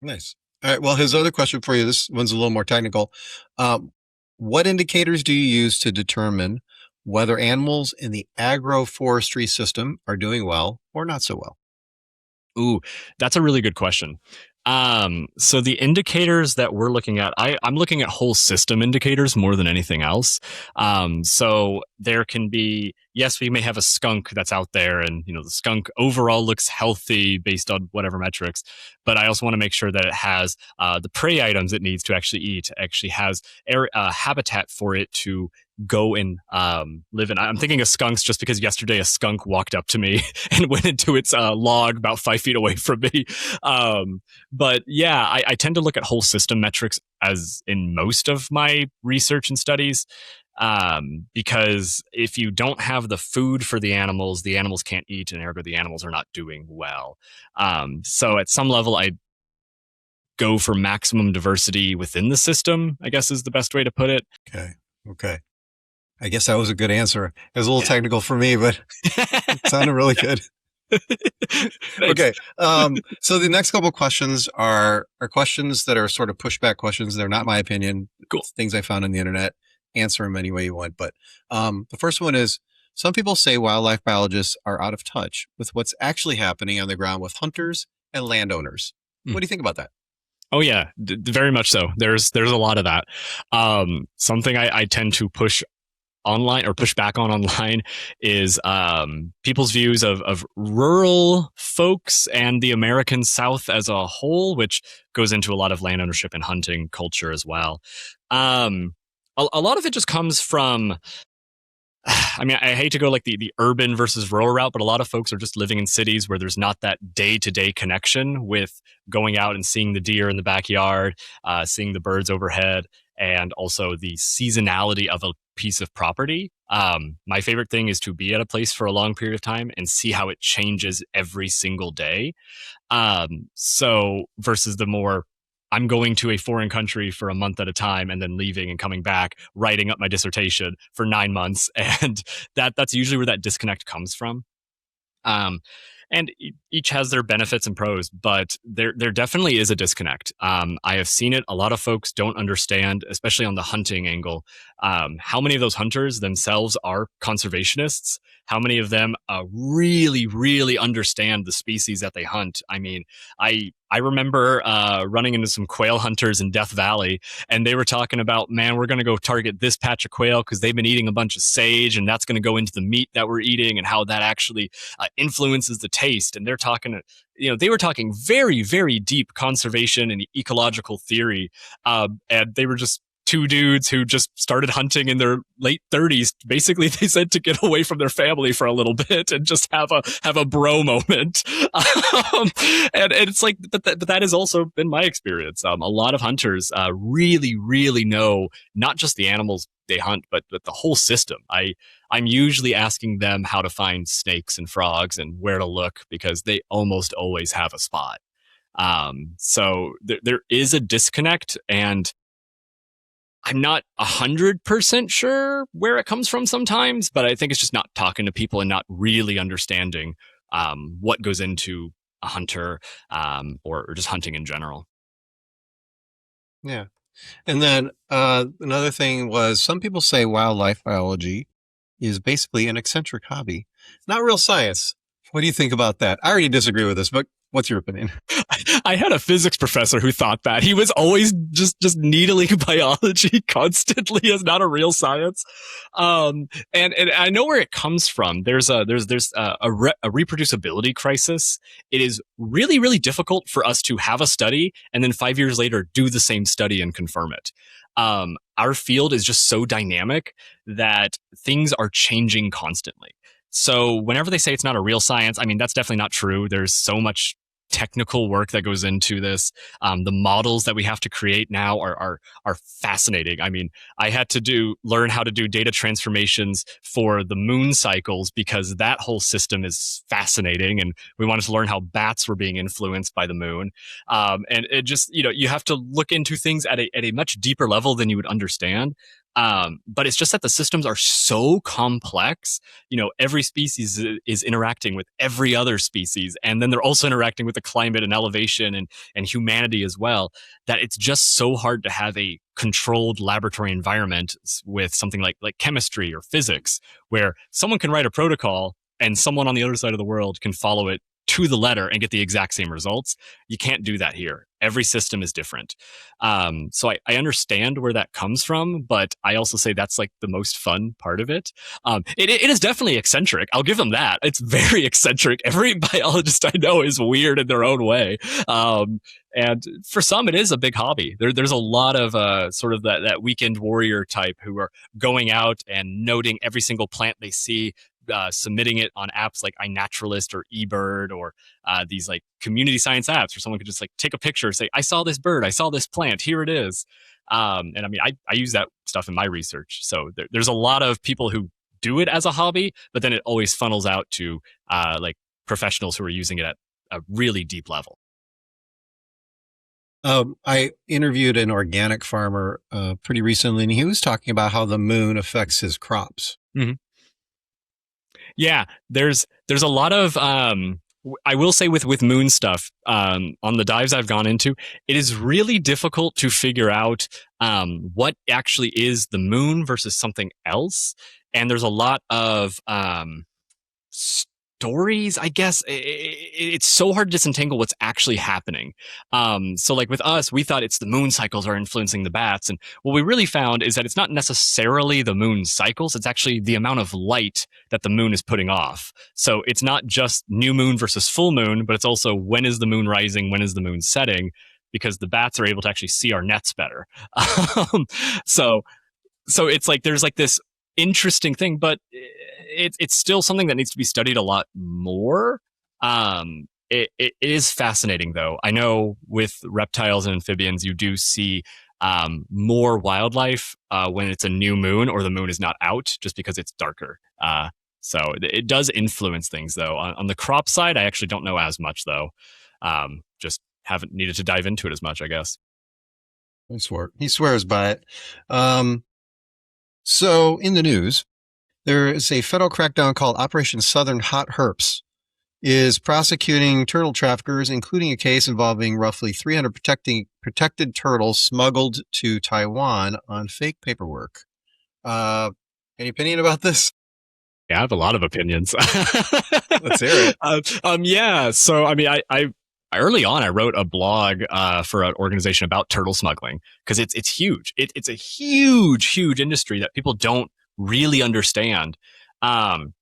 Nice. All right. Well, his other question for you, this one's a little more technical. What indicators do you use to determine whether animals in the agroforestry system are doing well or not so well? Ooh, that's a really good question. So the indicators that we're looking at, I'm looking at whole system indicators more than anything else. So there can be, yes, we may have a skunk that's out there and, the skunk overall looks healthy based on whatever metrics, but I also want to make sure that it has the prey items it needs to actually eat, actually has habitat for it to go and live in. I'm thinking of skunks just because yesterday a skunk walked up to me and went into its log about 5 feet away from me. But yeah, I tend to look at whole system metrics as in most of my research and studies, because if you don't have the food for the animals can't eat, and ergo the animals are not doing well. So at some level, I go for maximum diversity within the system, I guess is the best way to put it. Okay. I guess that was a good answer. It was a little technical for me, but it sounded really good. Okay. So the next couple of questions are questions that are sort of pushback questions. They're not my opinion. Cool. It's things I found on the internet. Answer them any way you want. But the first one is, some people say wildlife biologists are out of touch with what's actually happening on the ground with hunters and landowners. What do you think about that? Oh yeah, very much so. There's a lot of that. Something I tend to push online or push back on online is people's views of rural folks and the American South as a whole, which goes into a lot of land ownership and hunting culture as well. A lot of it just comes from, I mean, I hate to go like the urban versus rural route, but a lot of folks are just living in cities where there's not that day-to-day connection with going out and seeing the deer in the backyard, seeing the birds overhead, and also the seasonality of a piece of property. My favorite thing is to be at a place for a long period of time and see how it changes every single day. So versus the more, I'm going to a foreign country for a month at a time and then leaving and coming back, writing up my dissertation for 9 months. And that's usually where that disconnect comes from. And each has their benefits and pros, but there definitely is a disconnect. I have seen it. A lot of folks don't understand, especially on the hunting angle, how many of those hunters themselves are conservationists, how many of them really, really understand the species that they hunt. I mean, I I remember running into some quail hunters in Death Valley, and they were talking about, man, we're going to go target this patch of quail because they've been eating a bunch of sage, and that's going to go into the meat that we're eating, and how that actually influences the taste. And they're talking, they were talking very, very deep conservation and ecological theory, and they were just two dudes who just started hunting in their late 30s. Basically, they said to get away from their family for a little bit and just have a bro moment. And it's like, but that has also been my experience. A lot of hunters really, really know not just the animals they hunt, but the whole system. I'm usually asking them how to find snakes and frogs and where to look, because they almost always have a spot. So there is a disconnect, and I'm not 100% sure where it comes from sometimes, but I think it's just not talking to people and not really understanding what goes into a hunter, or just hunting in general. Yeah. And then another thing was, some people say wildlife biology is basically an eccentric hobby, not real science. What do you think about that? I already disagree with this, but what's your opinion? I had a physics professor who thought that. He was always just needling biology constantly as not a real science. And I know where it comes from. There's a reproducibility crisis. It is really, really difficult for us to have a study and then 5 years later do the same study and confirm it. Our field is just so dynamic that things are changing constantly. So whenever they say it's not a real science, I mean, that's definitely not true. There's so much technical work that goes into this. The models that we have to create now are fascinating. I mean, I had to learn how to do data transformations for the moon cycles, because that whole system is fascinating, and we wanted to learn how bats were being influenced by the moon. And it just, you have to look into things at a much deeper level than you would understand. But it's just that the systems are so complex. Every species is interacting with every other species, and then they're also interacting with the climate and elevation and humanity as well, that it's just so hard to have a controlled laboratory environment with something like chemistry or physics, where someone can write a protocol and someone on the other side of the world can follow it to the letter and get the exact same results. You can't do that here. Every system is different. So I understand where that comes from, but I also say that's like the most fun part of it. It is definitely eccentric. I'll give them that. It's very eccentric. Every biologist I know is weird in their own way. And for some, it is a big hobby. There's a lot of sort of that weekend warrior type who are going out and noting every single plant they see, submitting it on apps like iNaturalist or eBird, or these like community science apps where someone could just like take a picture, say, I saw this bird, I saw this plant, here it is. And I mean, I use that stuff in my research. So there's a lot of people who do it as a hobby, but then it always funnels out to like professionals who are using it at a really deep level. I interviewed an organic farmer pretty recently, and he was talking about how the moon affects his crops. Mm-hmm. Yeah, there's a lot of I will say with moon stuff, on the dives I've gone into, it is really difficult to figure out what actually is the moon versus something else. And there's a lot of stories, I guess. It's so hard to disentangle what's actually happening. So like with us, we thought it's the moon cycles are influencing the bats. And what we really found is that it's not necessarily the moon cycles. It's actually the amount of light that the moon is putting off. So it's not just new moon versus full moon, but it's also when is the moon rising, when is the moon setting, because the bats are able to actually see our nets better. So it's like there's like this interesting thing, but it's still something that needs to be studied a lot more. It is fascinating, though. I know with reptiles and amphibians, you do see more wildlife when it's a new moon or the moon is not out, just because it's darker. So it does influence things, though. On the crop side, I actually don't know as much, though. Just haven't needed to dive into it as much, I guess. He swears by it. So in the news, there is a federal crackdown called Operation Southern Hot Herps, is prosecuting turtle traffickers, including a case involving roughly 300 protected turtles smuggled to Taiwan on fake paperwork. Any opinion about this? Yeah, I have a lot of opinions. Let's hear it. Yeah. So, I mean, I early on, I wrote a blog for an organization about turtle smuggling because it's huge. It's a huge industry that people don't really understand. Um,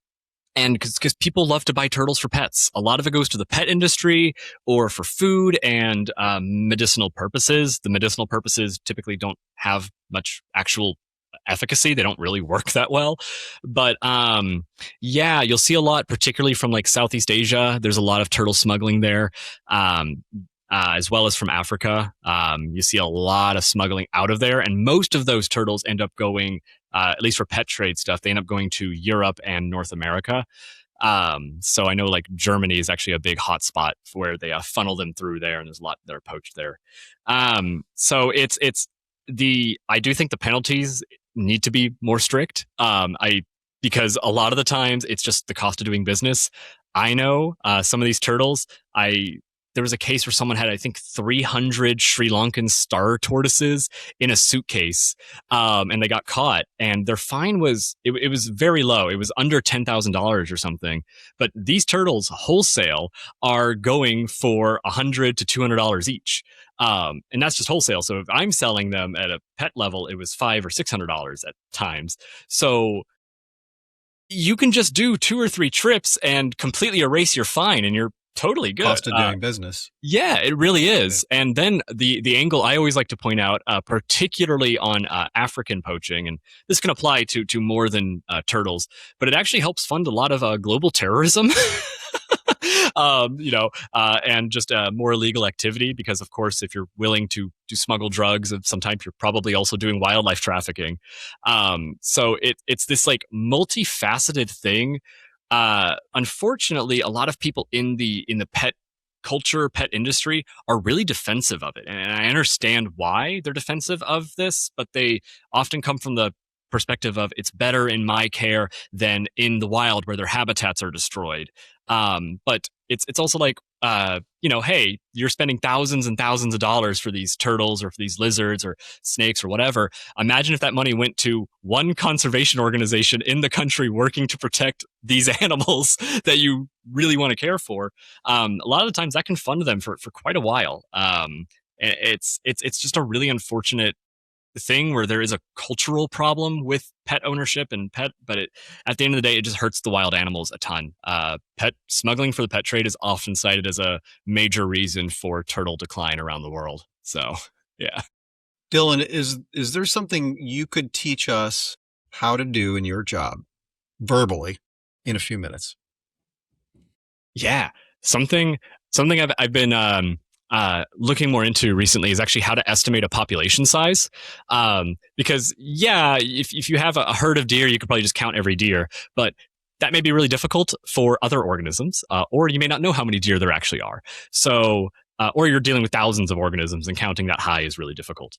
and because people love to buy turtles for pets, a lot of it goes to the pet industry or for food and medicinal purposes. The medicinal purposes typically don't have much actual efficacy. They don't really work that well. But yeah, you'll see a lot, particularly from like Southeast Asia. There's a lot of turtle smuggling there. Um, as well as from Africa. You see a lot of smuggling out of there, and most of those turtles end up going, at least for pet trade stuff, they end up going to Europe and North America. So I know like Germany is actually a big hotspot where they funnel them through there, and there's a lot that are poached there. So it's the I do think the penalties need to be more strict. Because a lot of the times it's just the cost of doing business. I know some of these turtles. There was a case where someone had, I think, 300 Sri Lankan star tortoises in a suitcase, and they got caught. And their fine was it was very low. It was under $10,000 or something. But these turtles wholesale are going for $100 to $200 each, and that's just wholesale. So if I'm selling them at a pet level, it was $500 or $600 at times. So you can just do 2 or 3 trips and completely erase your fine, and you're totally good. Cost of doing business. Yeah, it really is. Yeah. And then the angle I always like to point out, particularly on African poaching, and this can apply to more than turtles, but it actually helps fund a lot of global terrorism. And just more illegal activity, because of course, if you're willing to smuggle drugs, sometimes you're probably also doing wildlife trafficking. So it's this like multifaceted thing. Unfortunately, a lot of people in the pet culture, pet industry are really defensive of it. And I understand why they're defensive of this, but they often come from the perspective of it's better in my care than in the wild where their habitats are destroyed. But it's also like, hey, you're spending thousands and thousands of dollars for these turtles or for these lizards or snakes or whatever. Imagine if that money went to one conservation organization in the country working to protect these animals that you really want to care for. A lot of the times that can fund them for quite a while. It's just a really unfortunate thing where there is a cultural problem with pet ownership and but at the end of the day, it just hurts the wild animals a ton. Pet smuggling for the pet trade is often cited as a major reason for turtle decline around the world. So, yeah. Dillon, is there something you could teach us how to do in your job verbally in a few minutes? Yeah, something I've been looking more into recently is actually how to estimate a population size. Because if you have a herd of deer, you could probably just count every deer, but that may be really difficult for other organisms, or you may not know how many deer there actually are. So, or you're dealing with thousands of organisms and counting that high is really difficult.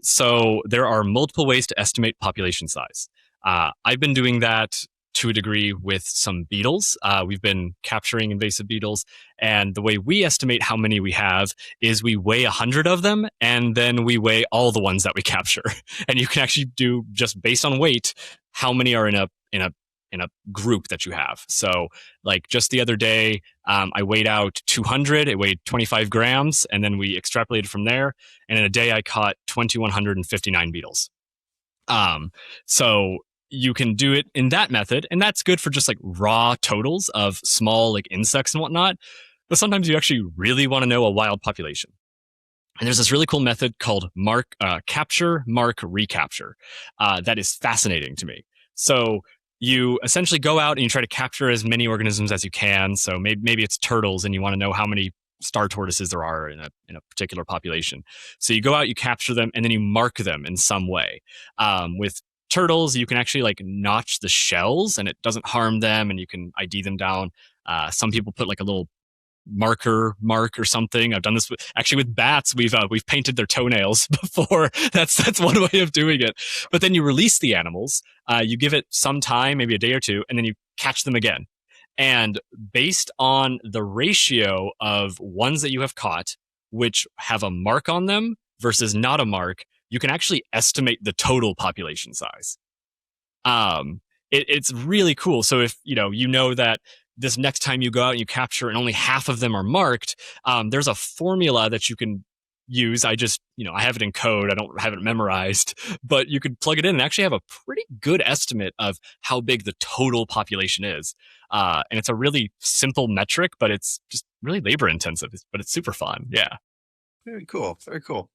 So there are multiple ways to estimate population size. I've been doing that to a degree with some beetles. We've been capturing invasive beetles, and the way we estimate how many we have is we weigh 100 of them, and then we weigh all the ones that we capture. And you can actually do, just based on weight, how many are in a group that you have. So, like just the other day, I weighed out 200. It weighed 25 grams, and then we extrapolated from there. And in a day, I caught 2,159 beetles. So you can do it in that method, and that's good for just like raw totals of small like insects and whatnot. But sometimes you actually really want to know a wild population. And there's this really cool method called capture, mark, recapture. That is fascinating to me. So you essentially go out and you try to capture as many organisms as you can. So maybe it's turtles, and you want to know how many star tortoises there are in a particular population. So you go out, you capture them, and then you mark them in some way. With turtles, you can actually like notch the shells, and it doesn't harm them, and you can ID them down. Some people put like a little mark or something. I've done this with bats. We've painted their toenails before. That's one way of doing it. But then you release the animals. You give it some time, maybe a day or two, and then you catch them again. And based on the ratio of ones that you have caught, which have a mark on them versus not a mark, you can actually estimate the total population size. It's really cool. So if you know that this next time you go out and you capture and only half of them are marked, there's a formula that you can use. I just, I have it in code. I don't have it memorized, but you could plug it in and actually have a pretty good estimate of how big the total population is. And it's a really simple metric, but it's just really labor intensive, but it's super fun. Yeah. Very cool. Very cool.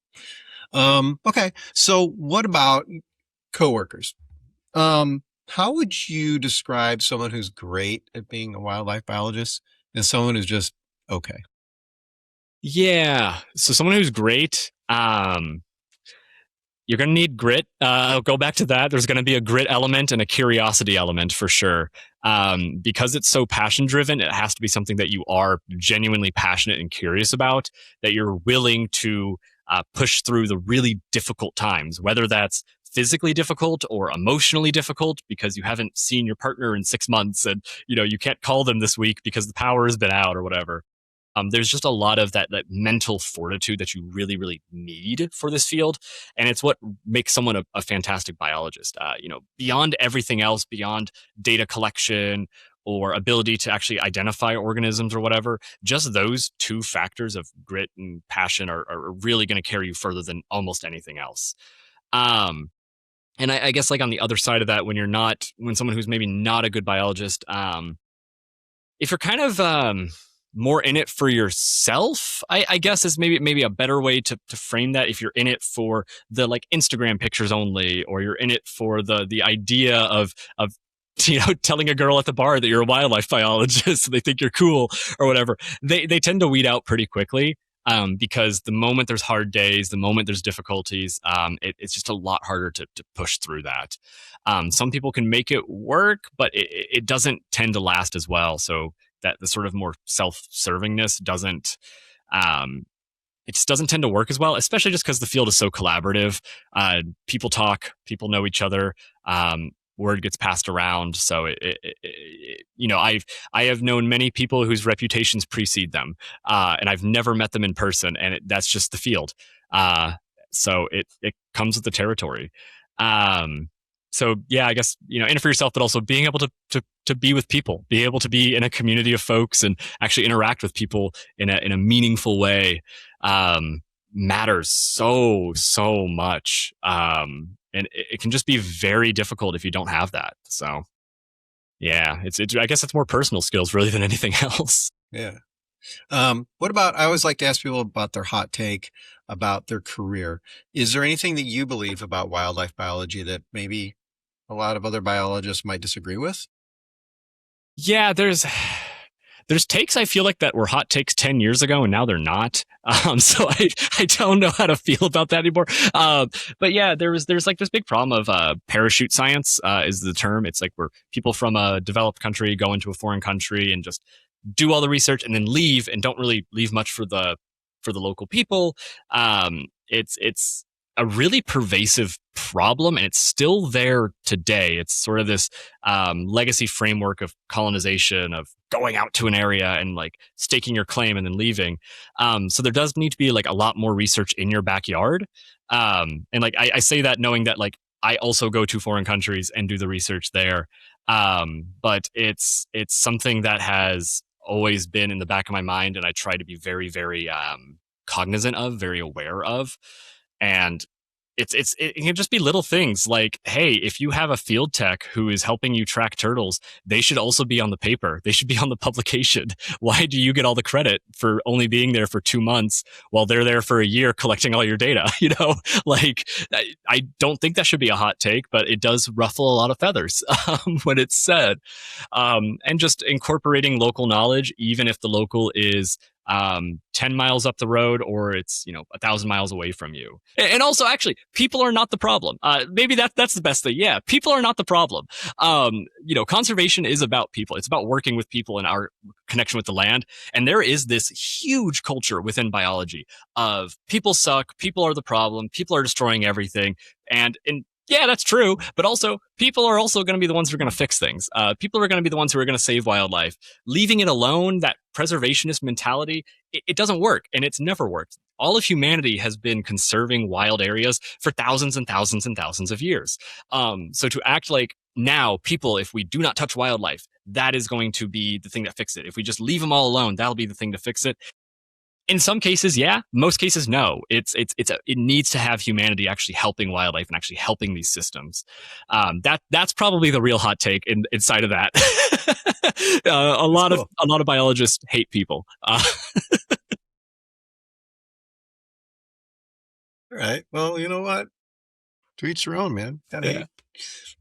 Okay. So what about coworkers? How would you describe someone who's great at being a wildlife biologist and someone who's just okay? Yeah. So someone who's great, you're going to need grit. I'll go back to that. There's going to be a grit element and a curiosity element for sure. Because it's so passion driven, it has to be something that you are genuinely passionate and curious about, that you're willing to push through the really difficult times, whether that's physically difficult or emotionally difficult because you haven't seen your partner in 6 months and you can't call them this week because the power has been out or whatever. There's just a lot of that mental fortitude that you really, really need for this field. And it's what makes someone a fantastic biologist. Beyond everything else, beyond data collection or ability to actually identify organisms or whatever, just those two factors of grit and passion are really going to carry you further than almost anything else. And I guess on the other side of that, when someone who's maybe not a good biologist, if you're kind of more in it for yourself, I guess is maybe a better way to frame that. If you're in it for the Instagram pictures only, or you're in it for the idea of telling a girl at the bar that you're a wildlife biologist, so they think you're cool or whatever, they tend to weed out pretty quickly. Because the moment there's hard days, the moment there's difficulties, it's just a lot harder to push through that. Some people can make it work, but it doesn't tend to last as well. So that the sort of more self-servingness it just doesn't tend to work as well, especially just because the field is so collaborative. People talk, people know each other. Word gets passed around. So I have known many people whose reputations precede them, and I've never met them in person, and that's just the field. So it comes with the territory. So yeah, I guess in it for yourself, but also being able to be with people, be able to be in a community of folks and actually interact with people in a meaningful way, matters so much. And it can just be very difficult if you don't have that. So yeah, it's I guess it's more personal skills really than anything else. Yeah. What about, I always like to ask people about their hot take about their career. Is there anything that you believe about wildlife biology that maybe a lot of other biologists might disagree with? Yeah, there's takes I feel like that were hot takes 10 years ago and now they're not. So I don't know how to feel about that anymore. But yeah, there's this big problem of parachute science is the term. It's where people from a developed country go into a foreign country and just do all the research and then leave and don't really leave much for the local people. It's a really pervasive problem, and it's still there today. It's sort of this legacy framework of colonization, of going out to an area and staking your claim and then leaving. So there does need to be a lot more research in your backyard. And I say that knowing that I also go to foreign countries and do the research there. But it's something that has always been in the back of my mind, and I try to be very, very cognizant of, very aware of. And it can just be little things like, hey, if you have a field tech who is helping you track turtles, they should also be on the paper. They should be on the publication. Why do you get all the credit for only being there for 2 months while they're there for a year collecting all your data? I don't think that should be a hot take, but it does ruffle a lot of feathers when it's said. And just incorporating local knowledge, even if the local is 10 miles up the road or it's 1,000 miles away from you. And also, actually, people are not the problem. Maybe that's the best thing. Yeah, people are not the problem. Conservation is about people. It's about working with people and our connection with the land. And there is this huge culture within biology of people suck, people are the problem, people are destroying everything. And yeah, that's true. But also, people are also going to be the ones who are going to fix things. People are going to be the ones who are going to save wildlife. Leaving it alone, that preservationist mentality, it doesn't work. And it's never worked. all of humanity has been conserving wild areas for thousands and thousands and thousands of years. So to act like now people, if we do not touch wildlife, that is going to be the thing that fixes it. If we just leave them all alone, that'll be the thing to fix it. In some cases, yeah. Most cases, no. It needs to have humanity actually helping wildlife and actually helping these systems. That's probably the real hot take inside of that. A lot of biologists hate people. All right. Well, you know what? To each their own, man. Yeah. Hate.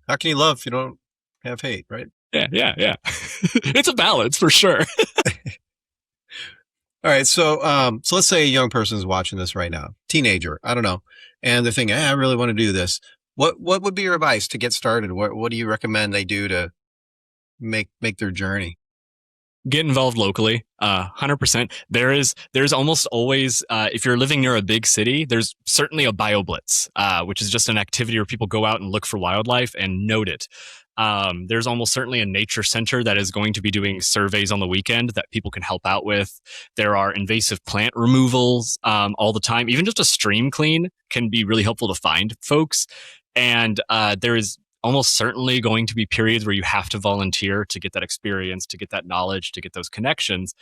How can you love if you don't have hate, right? Yeah. It's a balance for sure. All right. So let's say a young person is watching this right now, teenager, I don't know, and they're thinking, I really want to do this. What would be your advice to get started? What do you recommend they do to make their journey? Get involved locally, 100%. There's almost always, if you're living near a big city, there's certainly a BioBlitz, which is just an activity where people go out and look for wildlife and note it. There's almost certainly a nature center that is going to be doing surveys on the weekend that people can help out with. There are invasive plant removals all the time. Even just a stream clean can be really helpful to find folks. And there is almost certainly going to be periods where you have to volunteer to get that experience, to get that knowledge, to get those connections.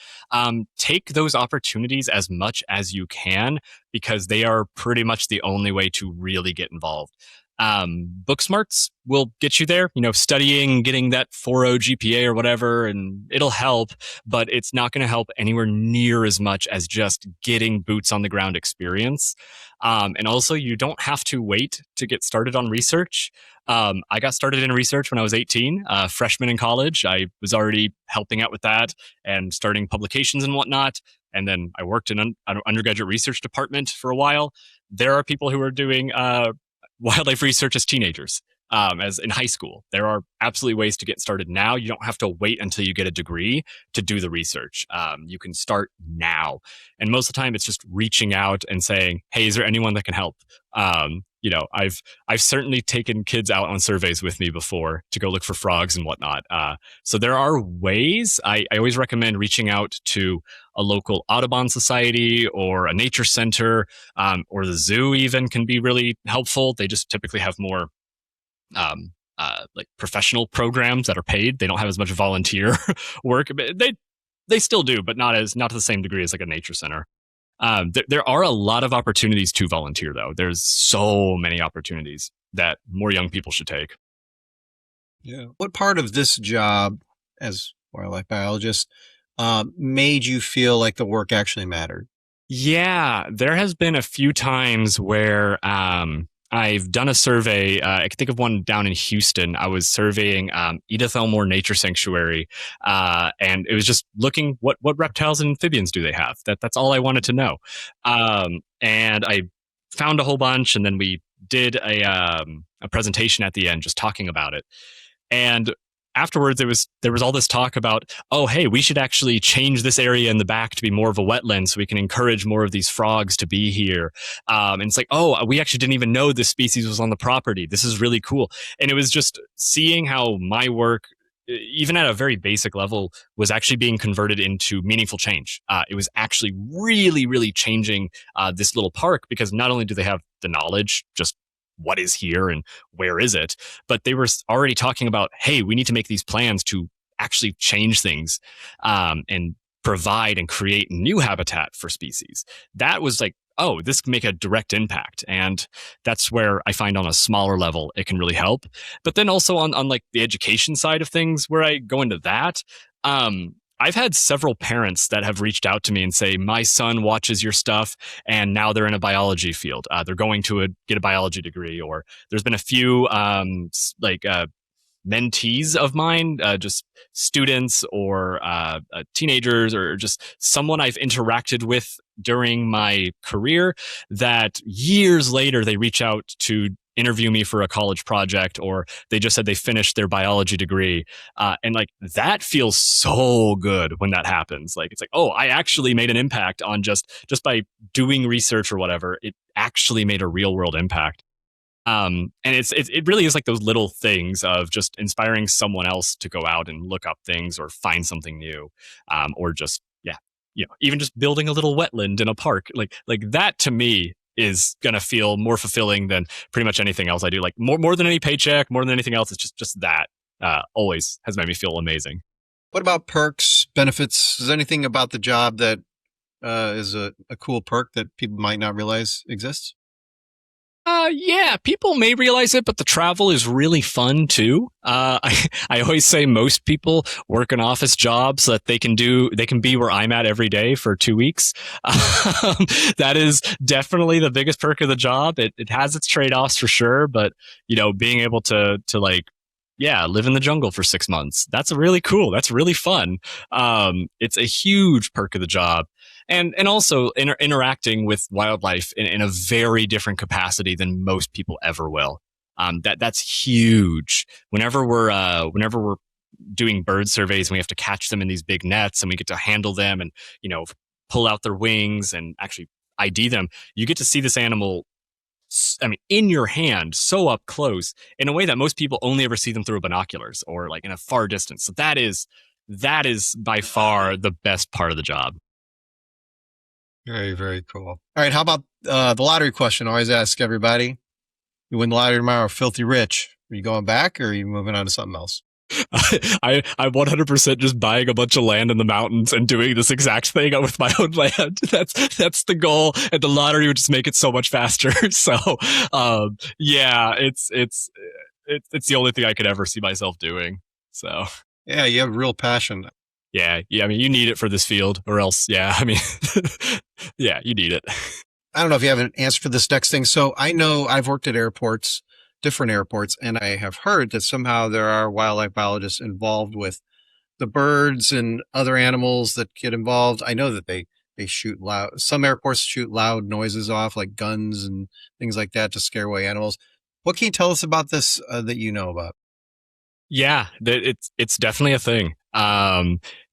Take those opportunities as much as you can, because they are pretty much the only way to really get involved. Book smarts will get you there, studying, getting that 4.0 GPA or whatever, and it'll help, but it's not going to help anywhere near as much as just getting boots on the ground experience. And also, you don't have to wait to get started on research. I got started in research when I was 18, freshman in college. I was already helping out with that and starting publications and whatnot. And then I worked in an undergraduate research department for a while. There are people who are doing wildlife research as teenagers, as in high school. There are absolutely ways to get started now. You don't have to wait until you get a degree to do the research. You can start now. And most of the time it's just reaching out and saying, hey, is there anyone that can help? I've certainly taken kids out on surveys with me before to go look for frogs and whatnot. So there are ways. I always recommend reaching out to a local Audubon society or a nature center, or the zoo even can be really helpful. They just typically have more like professional programs that are paid. They don't have as much volunteer work. They still do, but not to the same degree as like a nature center. There are a lot of opportunities to volunteer, though. There's so many opportunities that more young people should take. Yeah. What part of this job as wildlife biologist made you feel like the work actually mattered? Yeah, there has been a few times where I've done a survey. I can think of one down in Houston. I was surveying Edith Elmore Nature Sanctuary, and it was just looking what reptiles and amphibians do they have. That's all I wanted to know. And I found a whole bunch, and then we did a presentation at the end just talking about it. And afterwards, there was all this talk about, oh, hey, we should actually change this area in the back to be more of a wetland so we can encourage more of these frogs to be here. And it's like, oh, we actually didn't even know this species was on the property. This is really cool. And it was just seeing how my work, even at a very basic level, was actually being converted into meaningful change. It was actually really, really changing this little park, because not only do they have the knowledge, just what is here and where is it, but they were already talking about, hey, we need to make these plans to actually change things and provide and create new habitat for species. That was like, oh, this can make a direct impact. And that's where I find on a smaller level, it can really help. But then also on like the education side of things, where I go into that, I've had several parents that have reached out to me and say, my son watches your stuff and now they're in a biology field. They're going to get a biology degree. Or there's been a few mentees of mine, just students or teenagers, or just someone I've interacted with during my career, that years later they reach out to interview me for a college project, or they just said they finished their biology degree. And like, that feels so good when that happens. Like, it's like, oh, I actually made an impact on just by doing research or whatever. It actually made a real world impact. And it really is like those little things of just inspiring someone else to go out and look up things or find something new, or just, yeah, even just building a little wetland in a park, like that to me is gonna feel more fulfilling than pretty much anything else I do. Like more than any paycheck, more than anything else, it's just that always has made me feel amazing. What about perks, benefits? Is there anything about the job that is a cool perk that people might not realize exists? Yeah, people may realize it, but the travel is really fun too. I always say most people work an office job so that they can be where I'm at every day for 2 weeks. That is definitely the biggest perk of the job. It has its trade-offs for sure, but being able to like, yeah, live in the jungle for 6 months. That's really cool. That's really fun. It's a huge perk of the job. And also interacting with wildlife in a very different capacity than most people ever will. That's huge. Whenever we're doing bird surveys and we have to catch them in these big nets and we get to handle them and pull out their wings and actually ID them, you get to see this animal, I mean, in your hand, so up close, in a way that most people only ever see them through binoculars or like in a far distance. So that is by far the best part of the job. Very, very cool. All right. How about the lottery question? I always ask everybody, you win the lottery tomorrow, filthy rich. Are you going back or are you moving on to something else? I'm 100% just buying a bunch of land in the mountains and doing this exact thing with my own land. That's the goal, and the lottery would just make it so much faster. So, yeah, it's the only thing I could ever see myself doing. So, yeah, you have real passion. Yeah. I mean, you need it for this field, or else, yeah. I mean, yeah, you need it. I don't know if you have an answer for this next thing. So I know I've worked at airports, different airports, and I have heard that somehow there are wildlife biologists involved with the birds and other animals that get involved. I know that they shoot loud. Some airports shoot loud noises off, like guns and things like that, to scare away animals. What can you tell us about this that you know about? Yeah, it's definitely a thing.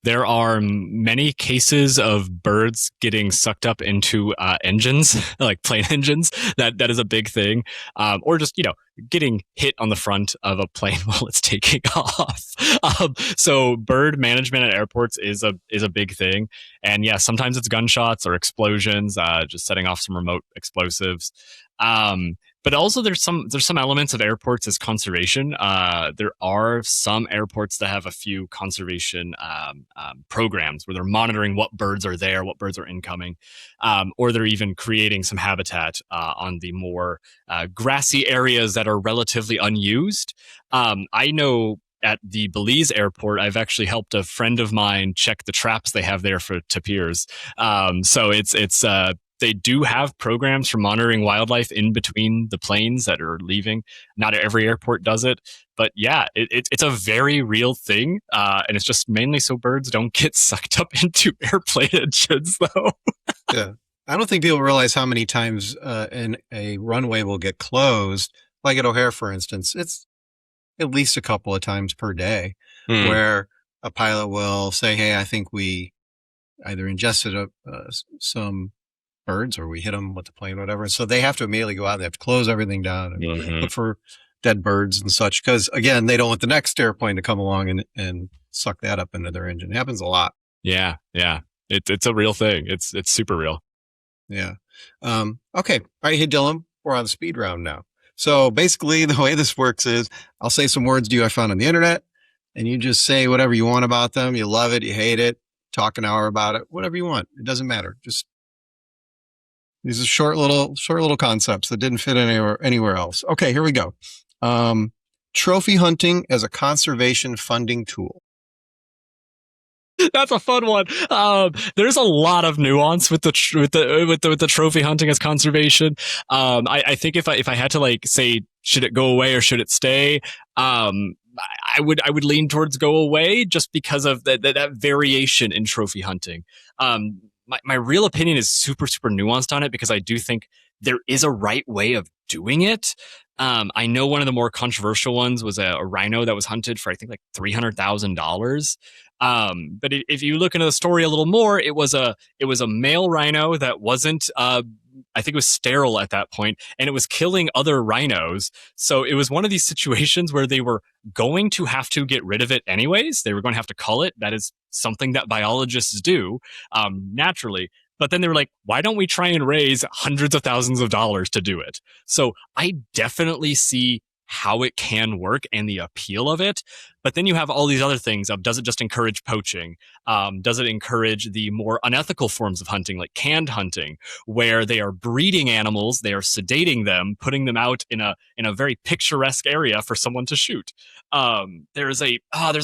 There are many cases of birds getting sucked up into engines, like plane engines. That is a big thing. Or just getting hit on the front of a plane while it's taking off. So bird management at airports is a big thing. And yeah, sometimes it's gunshots or explosions, just setting off some remote explosives. But also there's some elements of airports as conservation. There are some airports that have a few conservation programs where they're monitoring what birds are there, what birds are incoming, or they're even creating some habitat on the more grassy areas that are relatively unused. I know at the Belize airport, I've actually helped a friend of mine check the traps they have there for tapirs. So it's they do have programs for monitoring wildlife in between the planes that are leaving. Not every airport does it, but yeah, it's a very real thing, and it's just mainly so birds don't get sucked up into airplane engines, though. Yeah, I don't think people realize how many times a runway will get closed, like at O'Hare, for instance. It's at least a couple of times per day where a pilot will say, "Hey, I think we either ingested some birds or we hit them with the plane," or whatever. And so they have to immediately go out and they have to close everything down and look for dead birds and such. Because again, they don't want the next airplane to come along and suck that up into their engine. It happens a lot. Yeah. It's a real thing. It's super real. Yeah. Okay. All right. Hey, Dillon, we're on the speed round now. So basically the way this works is I'll say some words to you I found on the internet and you just say whatever you want about them. You love it. You hate it. Talk an hour about it, whatever you want. It doesn't matter. Just these are short little concepts that didn't fit anywhere else. Okay, here we go. Trophy hunting as a conservation funding tool. That's a fun one. There's a lot of nuance with the trophy hunting as conservation. I think if I had to like say, should it go away or should it stay? I would lean towards go away just because of that variation in trophy hunting. My real opinion is super nuanced on it because I do think there is a right way of doing it. I know one of the more controversial ones was a rhino that was hunted for I think like $300,000. But if you look into the story a little more, it was a male rhino that wasn't I think it was sterile at that point, and it was killing other rhinos. So it was one of these situations where they were going to have to get rid of it anyways. They were going to have to cull it. That is something that biologists do naturally. But then they were like, why don't we try and raise hundreds of thousands of dollars to do it? So I definitely see how it can work and the appeal of it. But then you have all these other things of, does it just encourage poaching? Does it encourage the more unethical forms of hunting, like canned hunting, where they are breeding animals, they are sedating them, putting them out in a very picturesque area for someone to shoot? There's a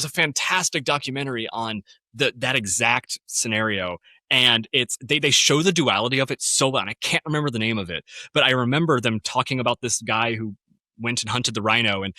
fantastic documentary on that exact scenario. And they show the duality of it so well. And I can't remember the name of it, but I remember them talking about this guy who went and hunted the rhino, and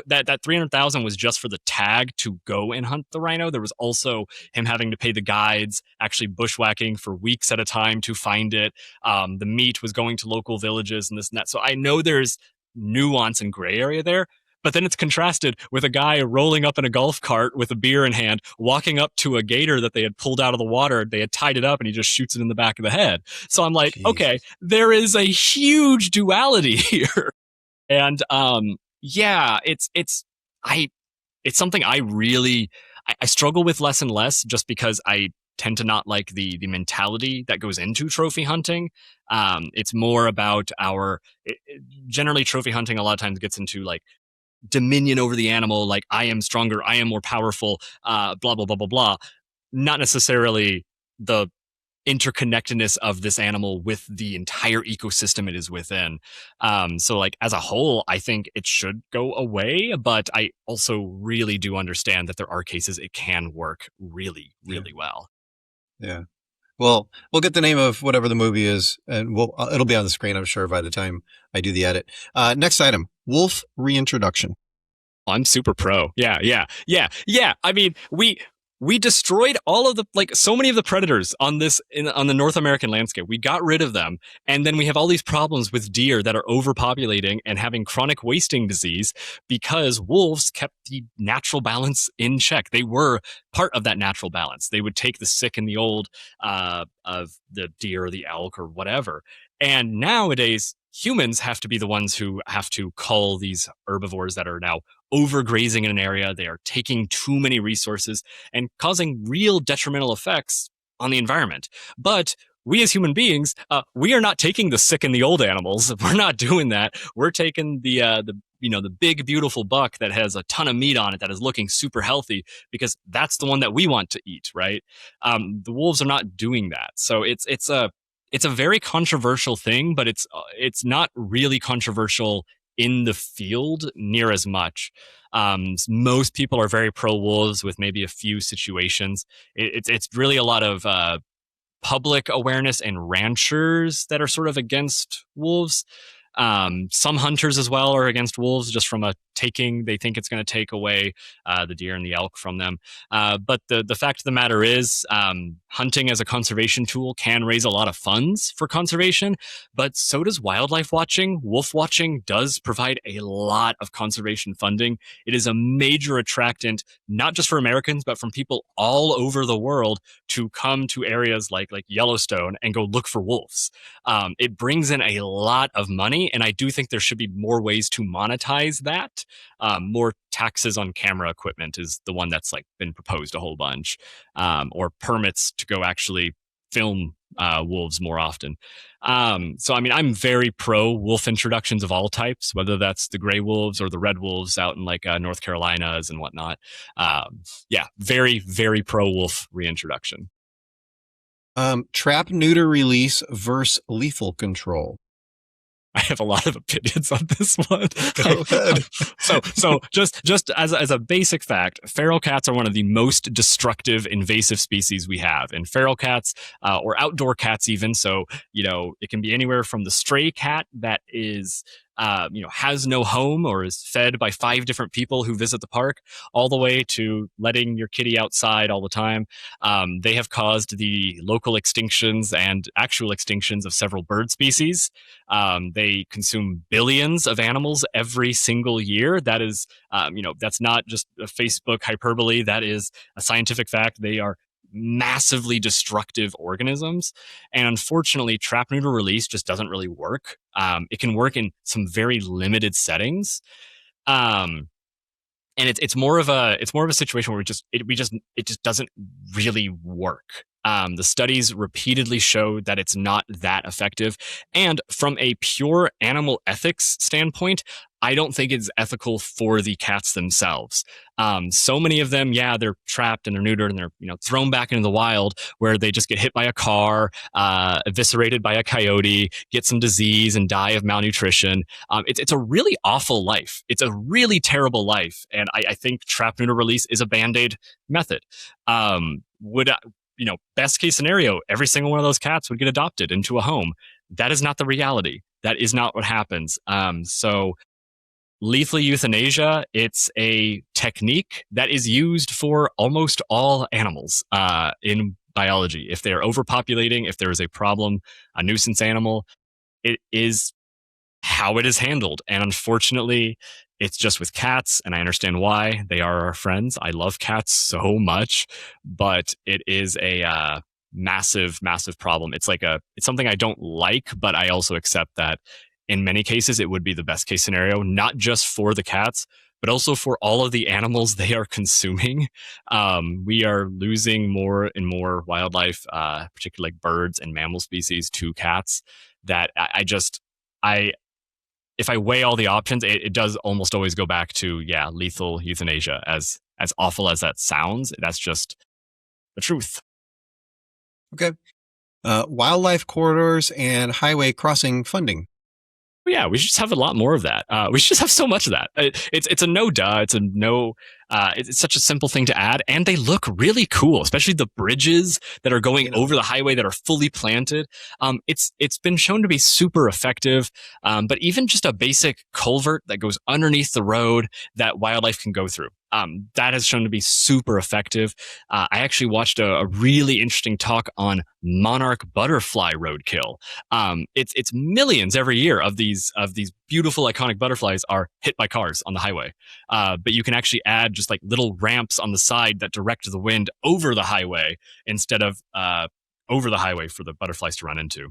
that 300,000 was just for the tag to go and hunt the rhino. There was also him having to pay the guides, actually bushwhacking for weeks at a time to find it. The meat was going to local villages and this and that. So I know there's nuance and gray area there. But then it's contrasted with a guy rolling up in a golf cart with a beer in hand, walking up to a gator that they had pulled out of the water. They had tied it up and he just shoots it in the back of the head. So I'm like, okay, there is a huge duality here. And it's something I really I struggle with less and less, just because I tend to not like the mentality that goes into trophy hunting. It's more about generally trophy hunting a lot of times gets into like dominion over the animal, like I am stronger, I am more powerful, blah blah blah blah blah. Not necessarily the interconnectedness of this animal with the entire ecosystem it is within. So like as a whole, I think it should go away, but I also really do understand that there are cases it can work really, really well. Yeah. Well, we'll get the name of whatever the movie is, and it'll be on the screen, I'm sure, by the time I do the edit. Next item, wolf reintroduction. I'm super pro. Yeah. I mean, we destroyed all of so many of the predators on the North American landscape. We got rid of them. And then we have all these problems with deer that are overpopulating and having chronic wasting disease because wolves kept the natural balance in check. They were part of that natural balance. They would take the sick and the old of the deer or the elk or whatever. And nowadays, humans have to be the ones who have to cull these herbivores that are now overgrazing in an area. They are taking too many resources and causing real detrimental effects on the environment. But we as human beings, we are not taking the sick and the old animals. We're not doing that. We're taking the big, beautiful buck that has a ton of meat on it that is looking super healthy because that's the one that we want to eat, right? The wolves are not doing that. So it's a very controversial thing, but it's not really controversial in the field near as much. Most people are very pro wolves with maybe a few situations. It's really a lot of public awareness and ranchers that are sort of against wolves. Some hunters as well are against wolves just from they think it's going to take away the deer and the elk from them. But the fact of the matter is, hunting as a conservation tool can raise a lot of funds for conservation, but so does wildlife watching. Wolf watching does provide a lot of conservation funding. It is a major attractant, not just for Americans, but from people all over the world to come to areas like Yellowstone and go look for wolves. It brings in a lot of money, and I do think there should be more ways to monetize that. More taxes on camera equipment is the one that's been proposed a whole bunch, or permits to go actually film wolves more often. So, I mean, I'm very pro wolf introductions of all types, whether that's the gray wolves or the red wolves out in North Carolinas and whatnot. Very, very pro wolf reintroduction. Trap-neuter-release versus lethal control. I have a lot of opinions on this one. Go ahead. So just as a basic fact, feral cats are one of the most destructive invasive species we have. And feral cats, or outdoor cats even, so, it can be anywhere from the stray cat that is has no home or is fed by 5 different people who visit the park, all the way to letting your kitty outside all the time. They have caused the local extinctions and actual extinctions of several bird species. They consume billions of animals every single year. That is, that's not just a Facebook hyperbole. That is a scientific fact. They are massively destructive organisms. And unfortunately, trap-neuter-release just doesn't really work. It can work in some very limited settings. Um, and it's more of a situation where it just doesn't really work. The studies repeatedly show that it's not that effective, and from a pure animal ethics standpoint, I don't think it's ethical for the cats themselves. So many of them, yeah, they're trapped and they're neutered and they're thrown back into the wild where they just get hit by a car, eviscerated by a coyote, get some disease and die of malnutrition. It's a really awful life. It's a really terrible life, and I think trap neuter release is a band-aid method. Best case scenario, every single one of those cats would get adopted into a home. That is not the reality. That is not what happens. So lethal euthanasia, it's a technique that is used for almost all animals in biology. If they're overpopulating, if there is a problem, a nuisance animal, it is how it is handled. And unfortunately, it's just with cats, and I understand why. They are our friends. I love cats so much, but it is a massive, massive problem. It's something I don't like, but I also accept that in many cases, it would be the best case scenario, not just for the cats, but also for all of the animals they are consuming. We are losing more and more wildlife, particularly like birds and mammal species, to cats. That if I weigh all the options, it does almost always go back to lethal euthanasia. As awful as that sounds, that's just the truth. Okay. Wildlife corridors and highway crossing funding. Yeah, we should just have a lot more of that. We should just have so much of that. It's a no duh. It's a no. It's such a simple thing to add, and they look really cool, especially the bridges that are going over the highway that are fully planted. It's been shown to be super effective. But even just a basic culvert that goes underneath the road that wildlife can go through. That has shown to be super effective. I actually watched a really interesting talk on monarch butterfly roadkill. It's millions every year of these beautiful iconic butterflies are hit by cars on the highway. But you can actually add just like little ramps on the side that direct the wind over the highway instead of over the highway for the butterflies to run into.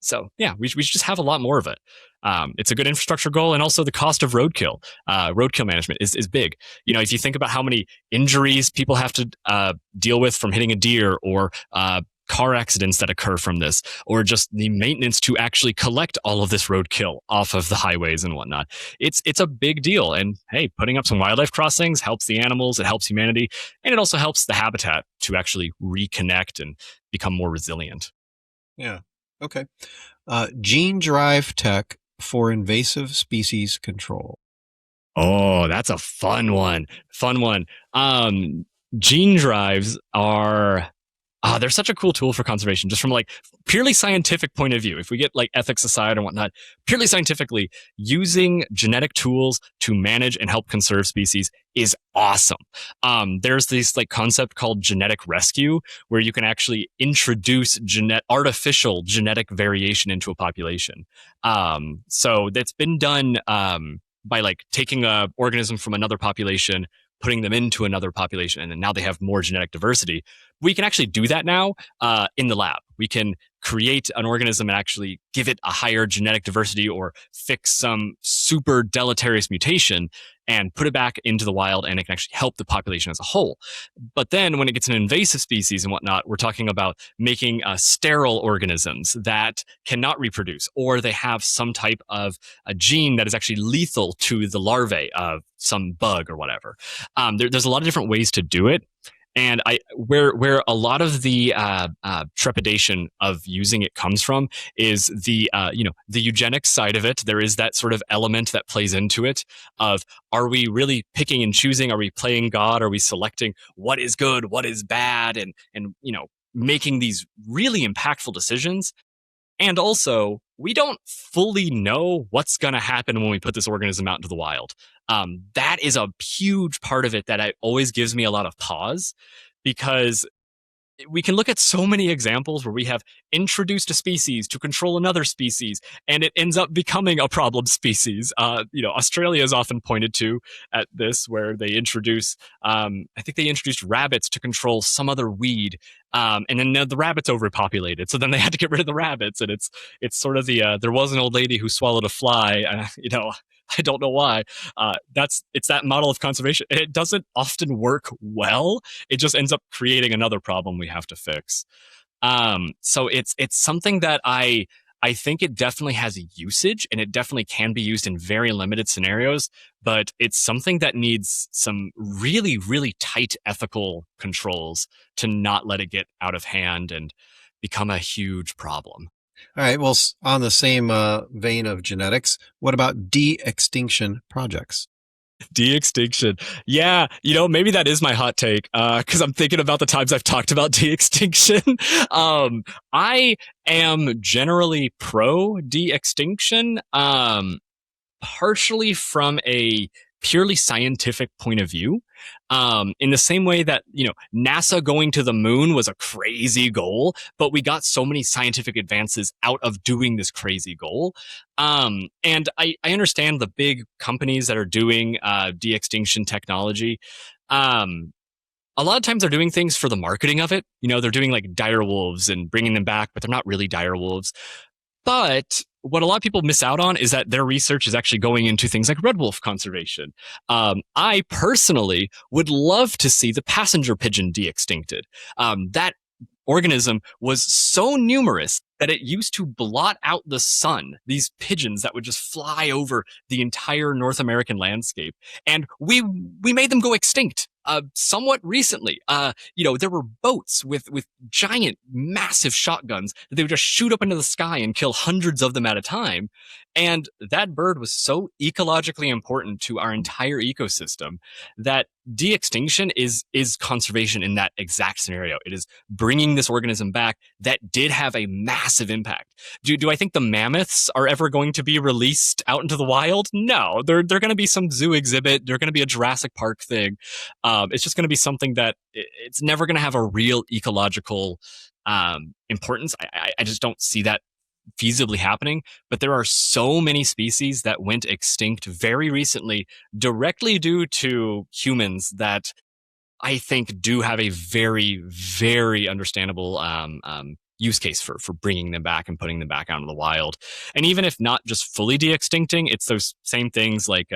So yeah, we should just have a lot more of it. It's a good infrastructure goal, and also the cost of roadkill management is big. If you think about how many injuries people have to deal with from hitting a deer, or car accidents that occur from this, or just the maintenance to actually collect all of this roadkill off of the highways and whatnot. It's a big deal. And hey, putting up some wildlife crossings helps the animals, it helps humanity, and it also helps the habitat to actually reconnect and become more resilient. Yeah. Okay. Gene drive tech for invasive species control. Oh, that's a fun one. Gene drives are they're such a cool tool for conservation, just from like purely scientific point of view. If we get like ethics aside and whatnot, purely scientifically, using genetic tools to manage and help conserve species is awesome. There's this like concept called genetic rescue, where you can actually introduce artificial genetic variation into a population. So that's been done by like taking a organism from another population, putting them into another population, and then now they have more genetic diversity. We can actually do that now in the lab. We can create an organism and actually give it a higher genetic diversity, or fix some super deleterious mutation and put it back into the wild, and it can actually help the population as a whole. But then when it gets an invasive species and whatnot, we're talking about making sterile organisms that cannot reproduce, or they have some type of a gene that is actually lethal to the larvae of some bug or whatever. There's a lot of different ways to do it. And where a lot of the trepidation of using it comes from is the eugenics side of it. There is that sort of element that plays into it of, are we really picking and choosing? Are we playing God? Are we selecting what is good, what is bad, and making these really impactful decisions? And also, we don't fully know what's going to happen when we put this organism out into the wild. That is a huge part of it that always gives me a lot of pause, because we can look at so many examples where we have introduced a species to control another species, and it ends up becoming a problem species. Australia is often pointed to at this, where they introduce, I think they introduced rabbits to control some other weed, and then the rabbits overpopulated, so then they had to get rid of the rabbits, and it's sort of there was an old lady who swallowed a fly. I don't know why. It's that model of conservation. It doesn't often work well. It just ends up creating another problem we have to fix. So it's something that I think it definitely has a usage, and it definitely can be used in very limited scenarios, but it's something that needs some really, really tight ethical controls to not let it get out of hand and become a huge problem. All right. Well, on the same vein of genetics, what about de-extinction projects? De-extinction. Yeah, maybe that is my hot take, because I'm thinking about the times I've talked about de-extinction. I am generally pro de-extinction, partially from a purely scientific point of view. In the same way that, NASA going to the moon was a crazy goal, but we got so many scientific advances out of doing this crazy goal. And I understand the big companies that are doing de-extinction technology. A lot of times they're doing things for the marketing of it. They're doing like dire wolves and bringing them back, but they're not really dire wolves. But what a lot of people miss out on is that their research is actually going into things like red wolf conservation. I personally would love to see the passenger pigeon de-extincted. That organism was so numerous that it used to blot out the sun, these pigeons that would just fly over the entire North American landscape. And we made them go extinct. Somewhat recently, there were boats with giant, massive shotguns that they would just shoot up into the sky and kill hundreds of them at a time. And that bird was so ecologically important to our entire ecosystem that de-extinction is conservation in that exact scenario. It is bringing this organism back that did have a massive impact. Do I think the mammoths are ever going to be released out into the wild? No, they're going to be some zoo exhibit. They're going to be a Jurassic Park thing. It's just going to be something that it's never going to have a real ecological importance. I just don't see that feasibly happening. But there are so many species that went extinct very recently directly due to humans that I think do have a very, very understandable use case for bringing them back and putting them back out into the wild. And even if not just fully de-extincting, it's those same things like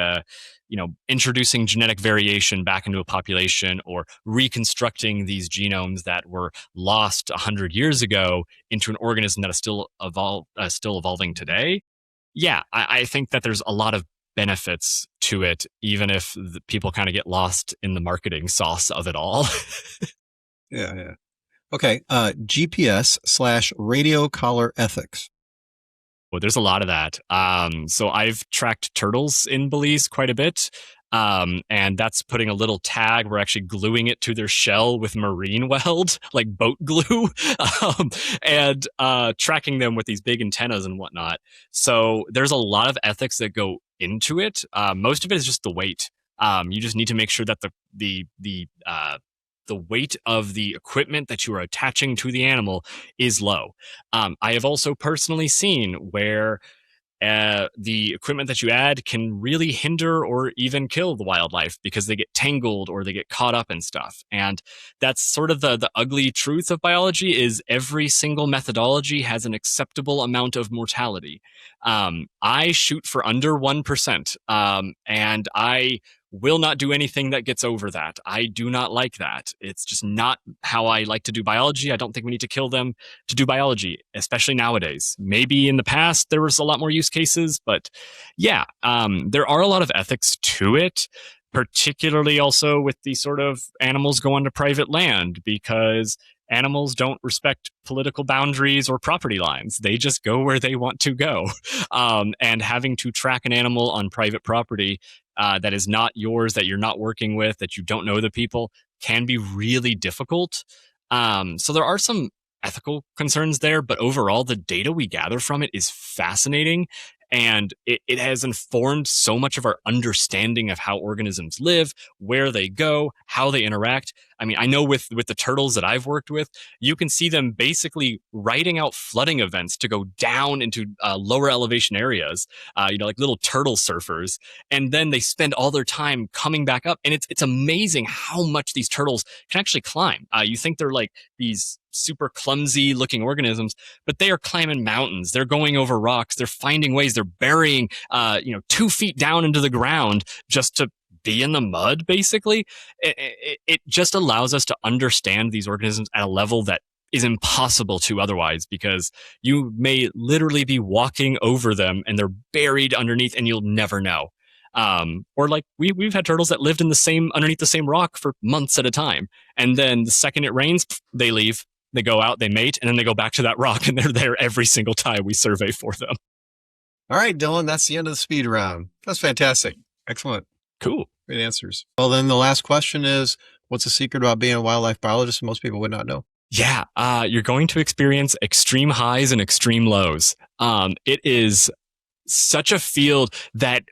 introducing genetic variation back into a population, or reconstructing these genomes that were lost 100 years ago into an organism that is still evolving today. Yeah, I think that there's a lot of benefits to it, even if people kind of get lost in the marketing sauce of it all. Yeah. Okay. GPS/radio collar ethics. Well, there's a lot of that. So I've tracked turtles in Belize quite a bit. And that's putting a little tag. We're actually gluing it to their shell with marine weld, like boat glue, and tracking them with these big antennas and whatnot. So there's a lot of ethics that go into it. Most of it is just the weight. You just need to make sure that the weight of the equipment that you are attaching to the animal is low. I have also personally seen where the equipment that you add can really hinder or even kill the wildlife because they get tangled or they get caught up in stuff. And that's sort of the ugly truth of biology, is every single methodology has an acceptable amount of mortality. I shoot for under 1%, and I will not do anything that gets over that. I do not like that. It's just not how I like to do biology. I don't think we need to kill them to do biology, especially nowadays. Maybe in the past there was a lot more use cases, but yeah, there are a lot of ethics to it, particularly also with the sort of animals go onto private land, because animals don't respect political boundaries or property lines. They just go where they want to go. And having to track an animal on private property that is not yours, that you're not working with, that you don't know the people, can be really difficult. So there are some ethical concerns there, but overall, the data we gather from it is fascinating. And it has informed so much of our understanding of how organisms live, where they go, how they interact. I mean, I know with the turtles that I've worked with, you can see them basically writing out flooding events to go down into lower elevation areas, like little turtle surfers. And then they spend all their time coming back up. And it's amazing how much these turtles can actually climb. You think they're like these super clumsy looking organisms, but they are climbing mountains. They're going over rocks. They're finding ways. They're burying, 2 feet down into the ground just to be in the mud, basically. It just allows us to understand these organisms at a level that is impossible to otherwise, because you may literally be walking over them and they're buried underneath and you'll never know. Or like we've had turtles that lived underneath the same rock for months at a time. And then the second it rains, they leave, they go out, they mate, and then they go back to that rock and they're there every single time we survey for them. All right, Dillon, that's the end of the speed round. That's fantastic. Excellent. Cool. Great answers. Well, then the last question is, what's the secret about being a wildlife biologist most people would not know? Yeah, you're going to experience extreme highs and extreme lows. It is such a field that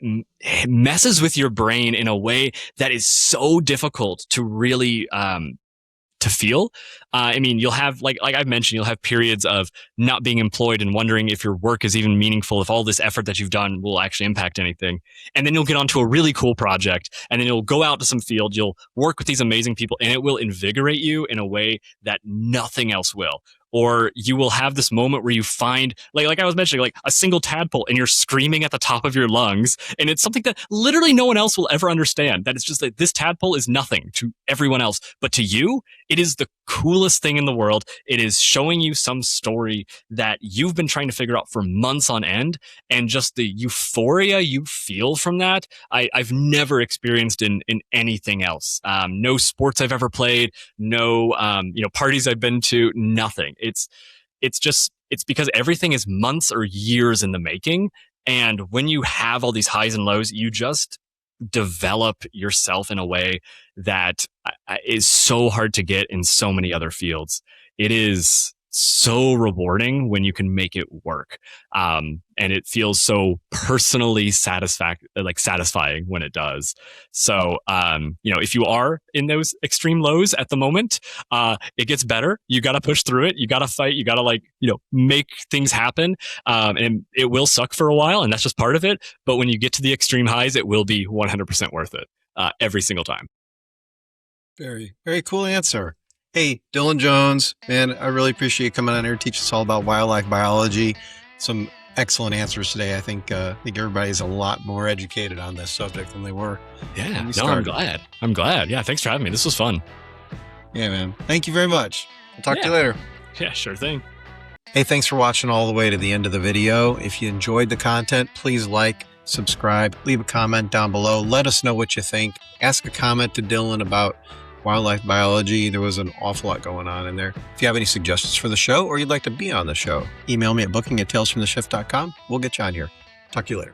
messes with your brain in a way that is so difficult to really to feel. I mean, you'll have, like I've mentioned, you'll have periods of not being employed and wondering if your work is even meaningful, if all this effort that you've done will actually impact anything. And then you'll get onto a really cool project, and then you'll go out to some field, you'll work with these amazing people, and it will invigorate you in a way that nothing else will. Or you will have this moment where you find, like I was mentioning, like a single tadpole, and you're screaming at the top of your lungs. And it's something that literally no one else will ever understand. That it's just that this tadpole is nothing to everyone else. But to you, it is the coolest thing in the world. It is showing you some story that you've been trying to figure out for months on end. And just the euphoria you feel from that, I've never experienced in anything else. No sports I've ever played, no parties I've been to, nothing. It's because everything is months or years in the making. And when you have all these highs and lows, you just develop yourself in a way that is so hard to get in so many other fields. It is so rewarding when you can make it work. And it feels so personally satisfying when it does. So, if you are in those extreme lows at the moment, it gets better. You got to push through it. You got to fight. You got to make things happen. And it will suck for a while, and that's just part of it. But when you get to the extreme highs, it will be 100% worth it every single time. Very, very cool answer. Hey, Dillon Jones, man, I really appreciate you coming on here and teaching us all about wildlife biology. Some excellent answers today. I think everybody's a lot more educated on this subject than they were. Yeah, I'm glad. Yeah, thanks for having me. This was fun. Yeah, man. Thank you very much. I'll talk to you later. Yeah, sure thing. Hey, thanks for watching all the way to the end of the video. If you enjoyed the content, please like, subscribe, leave a comment down below. Let us know what you think. Ask a comment to Dillon about wildlife biology. There was an awful lot going on in there. If you have any suggestions for the show or you'd like to be on the show, email me at booking@talesfromtheshift.com. We'll get you on here. Talk to you later.